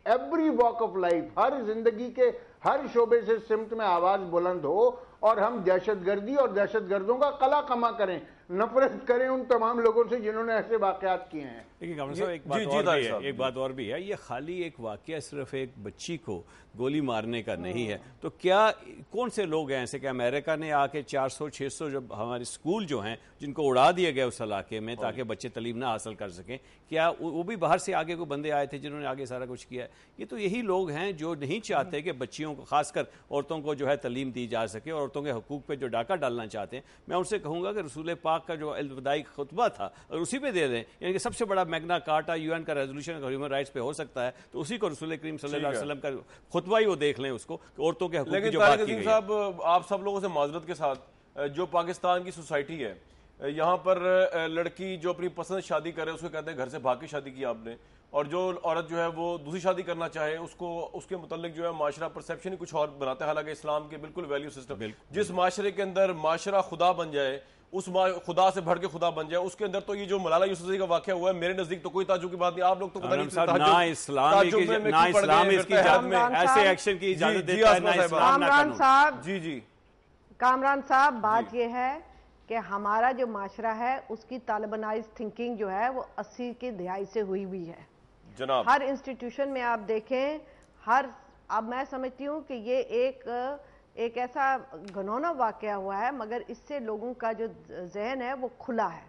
ایوری واک آف لائف، ہر زندگی کے ہر شعبے سے سمت میں آواز بلند ہو اور ہم دہشت گردی اور دہشت گردوں کا قلع کما کریں، نفرت کریں ان تمام لوگوں سے جنہوں نے ایسے واقعات کیے ہیں. ایک بات اور بھی ہے، یہ خالی ایک واقعہ صرف ایک بچی کو گولی مارنے کا نہیں ہے. تو کیا کون سے لوگ ہیں ایسے کہ امریکہ نے آ کے 400-600 جب ہمارے اسکول جو ہیں جن کو اڑا دیا گیا اس علاقے میں تاکہ بچے تعلیم نہ حاصل کر سکیں، کیا وہ بھی باہر سے آگے کو بندے آئے تھے جنہوں نے آگے سارا کچھ کیا ہے؟ یہ تو یہی لوگ ہیں جو نہیں چاہتے کہ بچیوں کو، خاص کر عورتوں کو جو ہے تعلیم دی جا سکے، اور عورتوں کے حقوق پہ جو ڈاکہ ڈالنا چاہتے ہیں. میں ان سے کہوں گا کہ رسول پاک کا جو الوداعی خطبہ تھا اور اسی پہ دے دیں. یعنی کہ سب سے بڑا میگنا کارٹا UN کا ریزولوشن ہیومن رائٹس پہ ہو سکتا ہے تو اسی کو رسول کریم صلی اللہ علیہ وسلم کا خطبہ ہی وہ دیکھ لیں اس کو کہ عورتوں کے حقوق کی جو بات کی گئی ہے. صاحب آپ سب لوگوں سے معذرت کے ساتھ، جو پاکستان کی سوسائٹی ہے یہاں پر لڑکی جو اپنی پسند شادی کرے اس کو کہتے ہیں گھر سے بھاگ کے شادی کی آپ نے، اور جو عورت جو ہے وہ دوسری شادی کرنا چاہے اس کو اس کے متعلق جو ہے معاشرہ پرسیپشن ہی کچھ اور بناتا ہے. حالانکہ اسلام کے بالکل ویلیو سسٹم، جس معاشرے کے اندر معاشرہ خدا بن جائے، اس خدا سے بڑھ کے خدا بن جائے، اس کے اندر تو یہ جو ملالہ یوسفزئی کا واقعہ ہوا ہے میرے نزدیک تو کوئی تعجب کی بات نہیں. آپ لوگ تو پتہ نہیں نہ اسلام اس کی اجازت میں ایسے ایکشن کی اجازت دیتا ہے، نہ اسلام نہ قانون. جی کامران صاحب بات یہ ہے کہ ہمارا جو معاشرہ ہے اس کی طالبانائز تھنکنگ جو ہے وہ 80 کی دہائی سے ہوئی ہوئی ہے جناب. ہر انسٹیٹیوشن میں آپ دیکھیں، اب میں سمجھتی ہوں کہ یہ ایک ایسا گھنونا واقعہ ہوا ہے، مگر اس سے لوگوں کا جو ذہن ہے وہ کھلا ہے.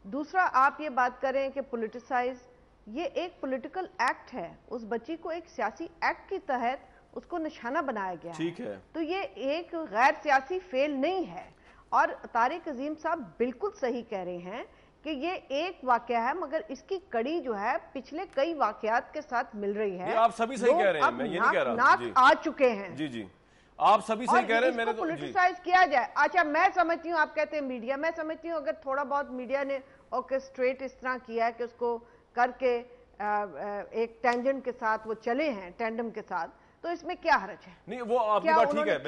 دوسرا آپ یہ بات کریں کہ پولیٹیسائز، یہ ایک پولیٹیکل ایکٹ ہے. اس بچی کو ایک سیاسی ایکٹ کی تحت اس کو نشانہ بنایا گیا ٹھیک ہے، تو یہ ایک غیر سیاسی فعل نہیں ہے. اور طارق عظیم صاحب بالکل صحیح کہہ رہے ہیں کہ یہ ایک واقعہ ہے، مگر اس کی کڑی جو ہے پچھلے کئی واقعات کے ساتھ مل رہی ہے. آپ سبھی صحیح کہہ رہے ہیں، میں یہ نہیں کہہ رہا. ناک آ چکے ہیں. جی آپ سبھی صحیح کہہ رہے ہیں. میرے پولیٹیسائز کیا جائے. اچھا میں سمجھتی ہوں، آپ کہتے ہیں میڈیا، میں سمجھتی ہوں اگر تھوڑا بہت میڈیا نے آرکسٹریٹ اس طرح کیا ہے کہ اس کو کر کے ایک ٹینجنٹ کے ساتھ وہ چلے ہیں، ٹینڈم کے ساتھ، تو اس میں کیا حرج ہے؟ نہیں وہ آپ کی بات ٹھیک ہے،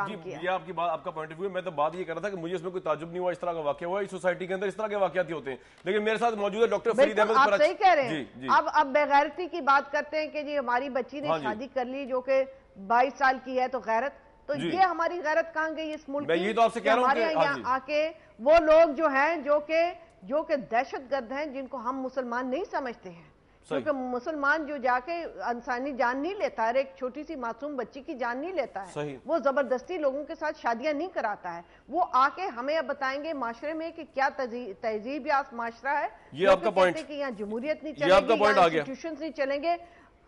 جی یہ آپ کی بات، آپ کا پوائنٹ آف ویو. میں تو بات یہ کر رہا تھا کہ مجھے اس میں کوئی تعجب نہیں ہوا، اس طرح کا واقعہ ہوا. اس سوسائٹی کے اندر اس طرح کے واقعات ہی ہوتے ہیں. لیکن میرے ساتھ موجود ہے ڈاکٹر فرید احمد. آپ صحیح کہہ رہے ہیں. اب بےغیرتی کی بات کرتے ہیں کہ جی ہماری بچی نے شادی کر لی جو کہ 22 سال کی ہے تو غیرت، تو یہ ہماری غیرت کہاں گئی اس ملک کی؟ میں یہ تو آپ سے کہہ رہا ہوں ہمارے یہاں آ کے وہ لوگ جو ہیں جو کہ دہشت گرد ہیں، جن کو ہم مسلمان نہیں سمجھتے ہیں، کیونکہ مسلمان جو جا کے انسانی جان نہیں لیتا ہے، ایک چھوٹی سی معصوم بچی کی جان نہیں لیتا ہے، وہ زبردستی لوگوں کے ساتھ شادیاں نہیں کراتا ہے. وہ آ کے ہمیں اب بتائیں گے معاشرے میں کہ کیا تہذیب یافتہ معاشرہ ہے. یہ آپ کا پوائنٹ کہ یہاں جمہوریت نہیں چلے گی، یہاں انسٹیٹیوشنز نہیں چلیں گے.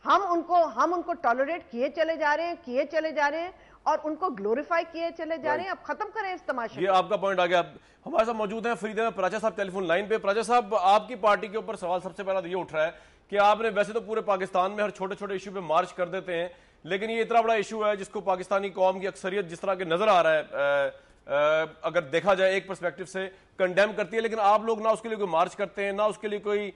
ہم ان کو ٹالریٹ کیے چلے جا رہے ہیں اور ان کو گلوریفائی کیے چلے جا رہے ہیں. اب ختم کریں اس تماشے. یہ آپ کا پوائنٹ آ گیا. ہمارے ساتھ موجود ہیں فرید احمد پراچا صاحب ٹیلی فون لائن پہ. پراچا صاحب، آپ کی پارٹی کے اوپر سوال سب سے پہلا تو یہ اٹھ رہا ہے کہ آپ نے ویسے تو پورے پاکستان میں ہر چھوٹے چھوٹے ایشو پہ مارچ کر دیتے ہیں، لیکن یہ اتنا بڑا ایشو ہے جس کو پاکستانی قوم کی اکثریت جس طرح کے نظر آ رہا ہے اگر دیکھا جائے ایک پرسپیکٹو سے کنڈیم کرتی ہے، لیکن آپ لوگ نہ اس کے لیے کوئی مارچ کرتے ہیں، نہ اس کے لیے کوئی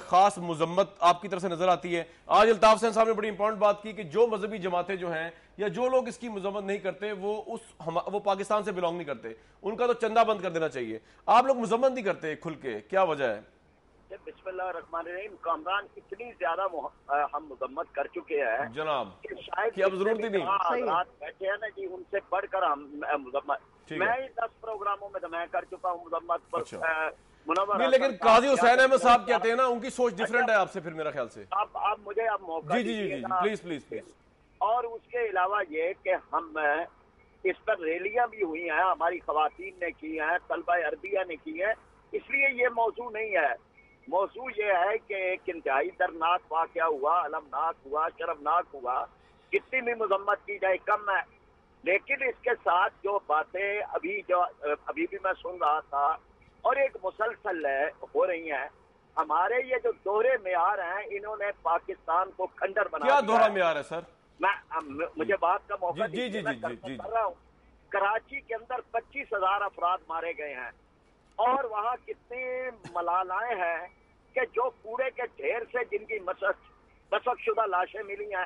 خاص مذمت آپ کی طرف سے نظر آتی ہے. آج الطاف حسین صاحب نے بڑی امپورٹنٹ بات کی کہ جو مذہبی جماعتیں جو ہیں یا جو لوگ اس کی مذمت نہیں کرتے وہ پاکستان سے بلانگ نہیں کرتے، ان کا تو چندہ بند کر دینا چاہیے. آپ لوگ مذمت نہیں کرتے کھل کے، کیا وجہ ہے؟ بسم اللہ الرحمن الرحیم. کامران اتنی زیادہ ہم مذمت کر چکے ہیں جناب کہ شاید کہ اب ضرورت ہی نہیں. حضرات بیٹھے ہیں نا جی، ان سے بڑھ کر ہم مذمت، میں 10 پروگراموں میں تو میں کر چکا ہوں مذمت. منور نہیں، لیکن قاضی حسین احمد صاحب کہتے ہیں نا ان کی سوچ ڈیفرنٹ ہے آپ سے، پھر میرا خیال سے آپ مجھے اب موقع جی پلیز. اور اس کے علاوہ یہ کہ ہم اس پر ریلیاں بھی ہوئی ہیں، ہماری خواتین نے کی ہیں، طلبہ عربیہ نے کی ہیں، اس لیے یہ موضوع نہیں ہے. موضوع یہ ہے کہ ایک انتہائی دردناک واقعہ ہوا، المناک ہوا، شرمناک ہوا، کتنی بھی مذمت کی جائے کم ہے. لیکن اس کے ساتھ جو باتیں ابھی بھی میں سن رہا تھا اور ایک مسلسل ہو رہی ہیں، ہمارے یہ جو دوہرے معیار ہیں انہوں نے پاکستان کو کھنڈر بنا دیا. کیا دوہرا معیار ہے سر؟ مجھے بات کا موقع جی کر رہا ہوں. کراچی کے اندر 25,000 افراد مارے گئے ہیں اور وہاں کتنی ملالائیں ہیں کہ جو کوڑے کے ڈھیر سے جن کی مسخ شدہ لاشیں ملی ہیں.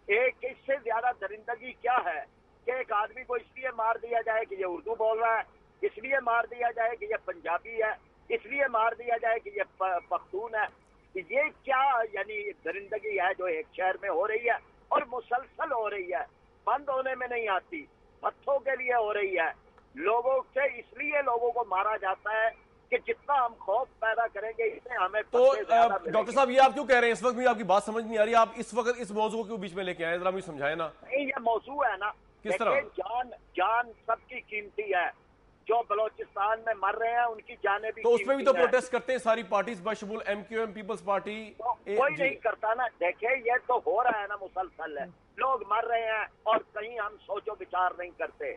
ایک اس سے زیادہ درندگی کیا ہے کہ ایک آدمی کو اس لیے مار دیا جائے کہ یہ اردو بول رہا ہے، اس لیے مار دیا جائے کہ یہ پنجابی ہے، اس لیے مار دیا جائے کہ یہ پختون ہے. یہ کیا یعنی درندگی ہے جو ایک شہر میں ہو رہی ہے اور مسلسل ہو رہی ہے، بند ہونے میں نہیں آتی، ہتھوں کے لیے ہو رہی ہے. لوگوں سے اس لیے لوگوں کو مارا جاتا ہے کہ جتنا ہم خوف پیدا کریں گے اس سے ہمیں. تو ڈاکٹر صاحب یہ آپ کیوں کہہ رہے ہیں اس وقت؟ بھی آپ کی بات سمجھ نہیں آ رہی، آپ اس وقت اس موضوع کو کیوں بیچ میں لے کے آئے؟ ذرا مجھے سمجھائیں نا. نہیں، یہ موضوع ہے نا، کس طرح؟ جان سب کی قیمتی ہے. جو بلوچستان میں مر رہے ہیں ان کی جانیں بھی، تو اس میں بھی تو پروٹیسٹ کرتے ہیں ساری پارٹیز بشمول M Q M, Peoples Party. کوئی نہیں کرتا نا. دیکھیں یہ تو ہو رہا ہے نا، مسلسل ہے، لوگ مر رہے ہیں اور کہیں ہم سوچ و بچار نہیں کرتے.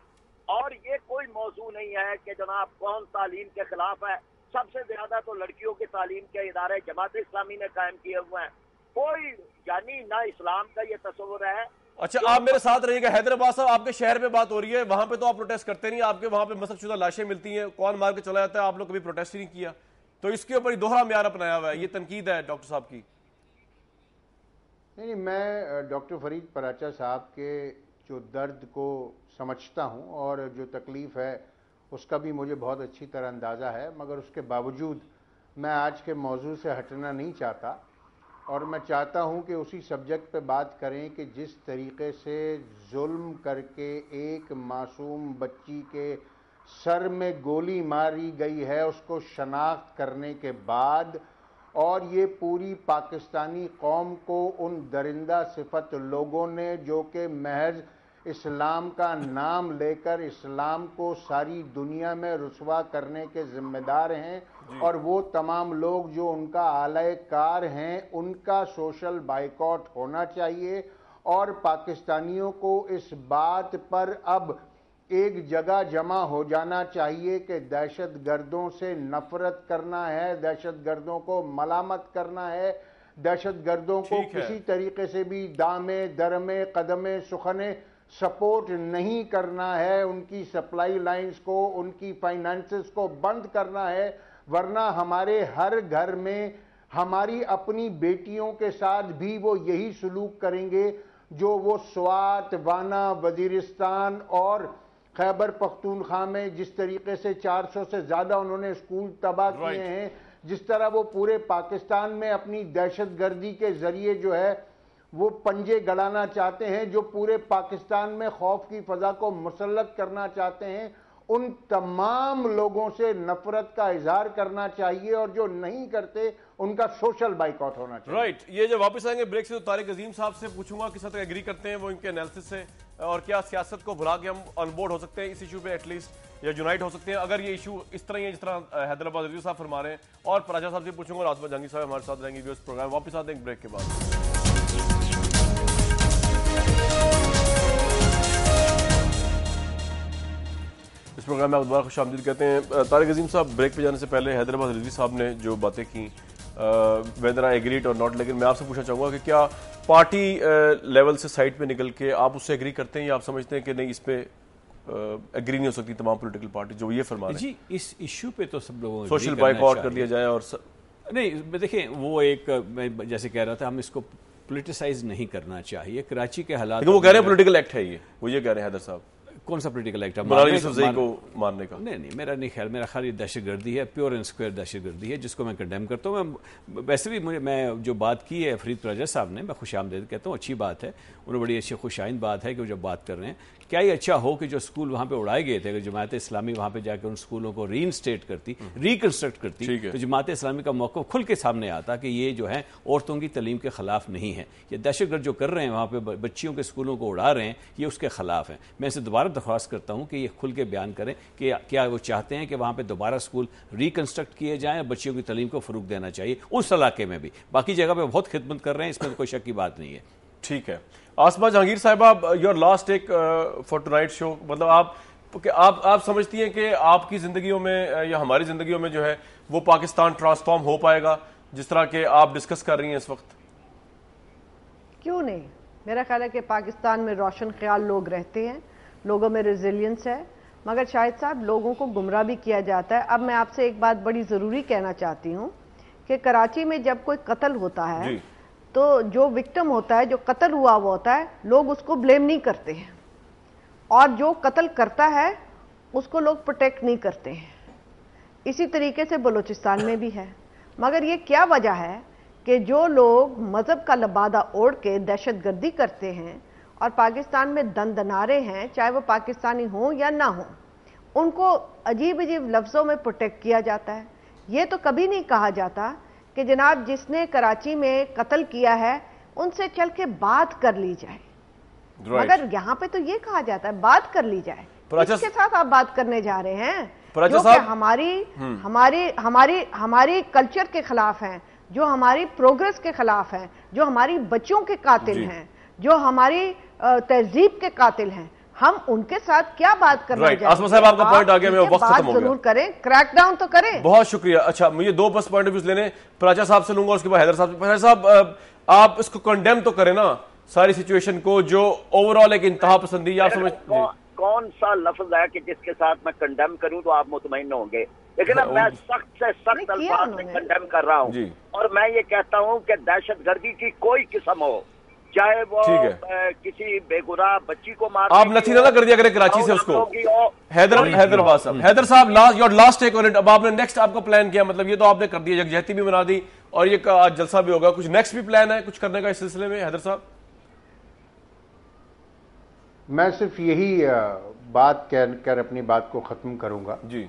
اور یہ کوئی موضوع نہیں ہے کہ جناب کون تعلیم کے خلاف ہے. سب سے زیادہ تو لڑکیوں کی تعلیم کے ادارے جماعت اسلامی نے قائم کیے ہوئے ہیں. کوئی یعنی نہ اسلام کا یہ تصور ہے. اچھا آپ میرے ساتھ رہیے گا. حیدرآباد صاحب آپ کے شہر میں بات ہو رہی ہے، وہاں پہ تو آپ پروٹیسٹ کرتے نہیں، آپ کے وہاں پہ مسخ شدہ لاشیں ملتی ہیں، کون مار کے چلا جاتا ہے، آپ لوگ کبھی پروٹیسٹ ہی نہیں کیا. تو اس کے اوپر دوہرا معیار اپنایا ہوا ہے، یہ تنقید ہے ڈاکٹر صاحب کی. نہیں، میں ڈاکٹر فرید پراچا صاحب کے جو درد کو سمجھتا ہوں اور جو تکلیف ہے اس کا بھی مجھے بہت اچھی طرح اندازہ ہے، مگر اس کے باوجود میں آج کے موضوع سے ہٹنا نہیں چاہتا اور میں چاہتا ہوں کہ اسی سبجیکٹ پہ بات کریں کہ جس طریقے سے ظلم کر کے ایک معصوم بچی کے سر میں گولی ماری گئی ہے اس کو شناخت کرنے کے بعد، اور یہ پوری پاکستانی قوم کو ان درندہ صفت لوگوں نے جو کہ محض اسلام کا نام لے کر اسلام کو ساری دنیا میں رسوا کرنے کے ذمہ دار ہیں، اور وہ تمام لوگ جو ان کا اعلی کار ہیں، ان کا سوشل بائیکاٹ ہونا چاہیے. اور پاکستانیوں کو اس بات پر اب ایک جگہ جمع ہو جانا چاہیے کہ دہشت گردوں سے نفرت کرنا ہے، دہشت گردوں کو ملامت کرنا ہے، دہشت گردوں کو کسی طریقے سے بھی دامے درمے قدمے سخنے سپورٹ نہیں کرنا ہے، ان کی سپلائی لائنز کو، ان کی فائنانسز کو بند کرنا ہے. ورنہ ہمارے ہر گھر میں ہماری اپنی بیٹیوں کے ساتھ بھی وہ یہی سلوک کریں گے جو وہ سوات، وانا، وزیرستان اور خیبر پختونخوا میں جس طریقے سے 400 سے زیادہ انہوں نے اسکول تباہ کیے ہیں، جس طرح وہ پورے پاکستان میں اپنی دہشت گردی کے ذریعے جو ہے وہ پنجے گڑانا چاہتے ہیں، جو پورے پاکستان میں خوف کی فضا کو مسلط کرنا چاہتے ہیں، ان تمام لوگوں سے نفرت کا اظہار کرنا چاہیے اور جو نہیں کرتے ان کا سوشل بائیکاٹ ہونا چاہیے. رائٹ. یہ جو واپس آئیں گے بریک سے تو طارق عظیم صاحب سے پوچھوں گا کس حد تک ایگری کرتے ہیں وہ ان کے انالیسس سے، اور کیا سیاست کو بھلا کے ہم آن بورڈ ہو سکتے ہیں اس ایشو پہ ایٹ لیسٹ، یا یونائٹ ہو سکتے ہیں اگر یہ ایشو اس طرح ہی ہے جس طرح حیدرآباد رضوی صاحب فرما رہے ہیں. اور پراچا صاحب سے پوچھوں گا، راسمہ جہانگیر صاحب ہمارے ساتھ رہیں گے ویورز پروگرام. واپس آتے ہیں بریک کے بعد. اس پروگرام میں آپ دوبارہ خوش آمدید کہتے ہیں. طارق عظیم صاحب، بریک پہ جانے سے پہلے حیدرآباد رضوی صاحب نے جو باتیں کی ویدر آئی ایگریٹ اور ناٹ، لیکن میں آپ سے پوچھنا چاہوں گا کہ کیا پارٹی لیول سے سائٹ پہ نکل کے آپ اس سے ایگری کرتے ہیں یا آپ سمجھتے ہیں کہ نہیں اس پہ ایگری نہیں ہو سکتی تمام پولیٹیکل پارٹی جو یہ فرما رہے ہیں؟ جی اس ایشو پہ تو سب لوگوں سوشل بائیکاٹ کر دیا جائے اور نہیں دیکھیں وہ ایک میں جیسے کہہ رہا تھا ہم اس کو پولیٹیسائز نہیں کرنا چاہیے. کراچی کے حالات وہ کہہ رہے ہیں پولیٹیکل ایکٹ ہے وہ یہ کہہ رہے ہیں حیدر صاحب. کون سا پولیٹیکل ایکٹ ہے؟ ملالا یوسفزئی کو مارنے کا؟ نہیں میرا نہیں خیال. میرا خیال یہ دہشت گردی ہے, پیور اینڈ اسکوائر دہشت گردی ہے جس کو میں کنڈیم کرتا ہوں. ویسے بھی میں جو بات کی ہے فرید پراجا صاحب نے, میں خوش آمدید کہتا ہوں, اچھی بات ہے. انہوں بڑی اچھی خوش آئند بات ہے کہ وہ جب بات کر رہے ہیں. کیا یہ اچھا ہو کہ جو اسکول وہاں پہ اڑائے گئے تھے, اگر جماعت اسلامی وہاں پہ جا کے ان اسکولوں کو ری انسٹیٹ کرتی, ریکنسٹرکٹ کرتی, تو جماعت اسلامی کا موقف کھل کے سامنے آتا کہ یہ جو ہے عورتوں کی تعلیم کے خلاف نہیں ہے. یہ دہشت گرد جو کر رہے ہیں وہاں پہ بچیوں کے اسکولوں کو اڑا رہے ہیں, یہ اس کے خلاف ہیں. میں اسے دوبارہ درخواست کرتا ہوں کہ یہ کھل کے بیان کریں کہ کیا وہ چاہتے ہیں کہ وہاں پہ دوبارہ اسکول ریکنسٹرکٹ کیے جائیں اور بچیوں کی تعلیم کو فروغ دینا چاہیے اس علاقے میں بھی. باقی جگہ پہ بہت خدمت کر رہے ہیں, اس میں کوئی شک کی بات نہیں ہے. ٹھیک ہے. آسما جہانگیر صاحبہ, your last take for tonight شو. مطلب آپ سمجھتی ہیں کہ آپ کی زندگیوں میں یا ہماری زندگیوں میں جو ہے وہ پاکستان ٹرانسفارم ہو پائے گا جس طرح کہ آپ ڈسکس کر رہی ہیں اس وقت؟ کیوں نہیں. میرا خیال ہے کہ پاکستان میں روشن خیال لوگ رہتے ہیں, لوگوں میں ریزیلینس ہے, مگر شاہد صاحب لوگوں کو گمراہ بھی کیا جاتا ہے. اب میں آپ سے ایک بات بڑی ضروری کہنا چاہتی ہوں کہ کراچی میں جب کوئی قتل ہوتا ہے تو جو وکٹم ہوتا ہے, جو قتل ہوا وہ ہوتا ہے, لوگ اس کو بلیم نہیں کرتے ہیں, اور جو قتل کرتا ہے اس کو لوگ پروٹیکٹ نہیں کرتے ہیں. اسی طریقے سے بلوچستان میں بھی ہے. مگر یہ کیا وجہ ہے کہ جو لوگ مذہب کا لبادہ اوڑھ کے دہشت گردی کرتے ہیں اور پاکستان میں دندنارے ہیں, چاہے وہ پاکستانی ہوں یا نہ ہوں, ان کو عجیب عجیب لفظوں میں پروٹیکٹ کیا جاتا ہے. یہ تو کبھی نہیں کہا جاتا کہ جناب جس نے کراچی میں قتل کیا ہے ان سے چل کے بات کر لی جائے. مگر یہاں پہ تو یہ کہا جاتا ہے بات کر لی جائے. اس کے ساتھ آپ بات کرنے جا رہے ہیں جو کہ ہماری کلچر کے خلاف ہیں, جو ہماری پروگریس کے خلاف ہیں, جو ہماری بچوں کے قاتل ہیں, جو ہماری تہذیب کے قاتل ہیں. ہم ان کے ساتھ کیا بات کرنا چاہتے ہیں؟ آسما صاحب آپ کا پوائنٹ آ گیا, میں وقت ختم ہو گیا. ضرور کریں, کریک ڈاؤن تو کریں. بہت شکریہ. اچھا مجھے دو بس پوائنٹ آف ویوز لینے, پراچا صاحب سے لوں گا, اس کے بعد حیدر صاحب. حیدر صاحب آپ اس کو کنڈیم تو کریں نا ساری سچویشن کو, جو اوور آل ایک انتہا پسندی آپ سمجھ. کون سا لفظ ہے کہ جس کے ساتھ میں کنڈیم کروں تو آپ مطمئن ہوں گے؟ لیکن اب میں سخت سے سخت الفاظ میں کنڈیم کر رہا ہوں, اور میں یہ کہتا ہوں کہ دہشت گردی کی کوئی قسم ہو, چاہے وہ کسی بے گناہ بچی کو مار, آپ نتیجہ نہ کر دیا کریں کراچی سے اس کو. حیدر صاحب your last take on it. اب آپ نے نیکسٹ آپ کا پلان کیا؟ مطلب یہ تو آپ نے کر دیا, یکجہتی بھی بنا دی اور یہ آج جلسہ بھی ہوگا, کچھ نیکسٹ بھی پلان ہے کچھ کرنے کا اس سلسلے میں حیدر صاحب؟ میں صرف یہی بات کہہ کر اپنی بات کو ختم کروں گا جی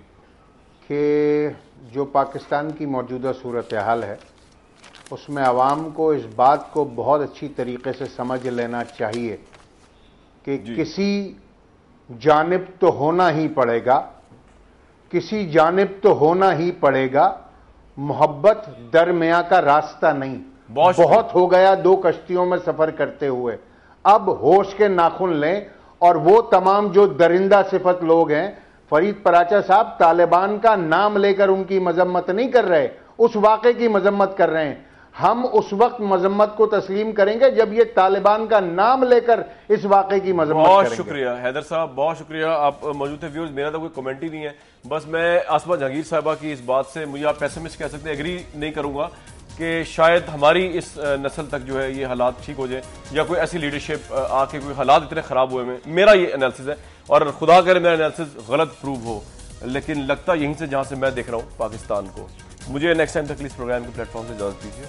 کہ جو پاکستان کی موجودہ صورتحال ہے اس میں عوام کو اس بات کو بہت اچھی طریقے سے سمجھ لینا چاہیے کہ کسی جانب تو ہونا ہی پڑے گا, کسی جانب تو ہونا ہی پڑے گا. محبت درمیاں کا راستہ نہیں. بہت ہو گیا دو کشتیوں میں سفر کرتے ہوئے, اب ہوش کے ناخن لیں. اور وہ تمام جو درندہ صفت لوگ ہیں, فرید پراچا صاحب طالبان کا نام لے کر ان کی مذمت نہیں کر رہے, اس واقعے کی مذمت کر رہے ہیں. ہم اس وقت مذمت کو تسلیم کریں گے جب یہ طالبان کا نام لے کر اس واقعے کی مذمت کریں گے. بہت شکریہ حیدر صاحب, بہت شکریہ. آپ موجود تھے. ویورز میرا تو کوئی کمنٹ ہی نہیں ہے, بس میں آسما جہانگیر صاحبہ کی اس بات سے, مجھے آپ پیسمسٹ کہہ سکتے ہیں, ایگری نہیں کروں گا کہ شاید ہماری اس نسل تک جو ہے یہ حالات ٹھیک ہو جائیں, یا کوئی ایسی لیڈرشپ آ کے کوئی حالات اتنے خراب ہوئے ہیں. میرا یہ انالیسس ہے, اور خدا کرے میرا انالیسس غلط پروو ہو, لیکن لگتا یہیں سے جہاں سے میں دیکھ رہا ہوں پاکستان کو. مجھے نیکسٹ ٹائم تک اس پروگرام کے پلیٹ فارم سے اجازت دیجیے.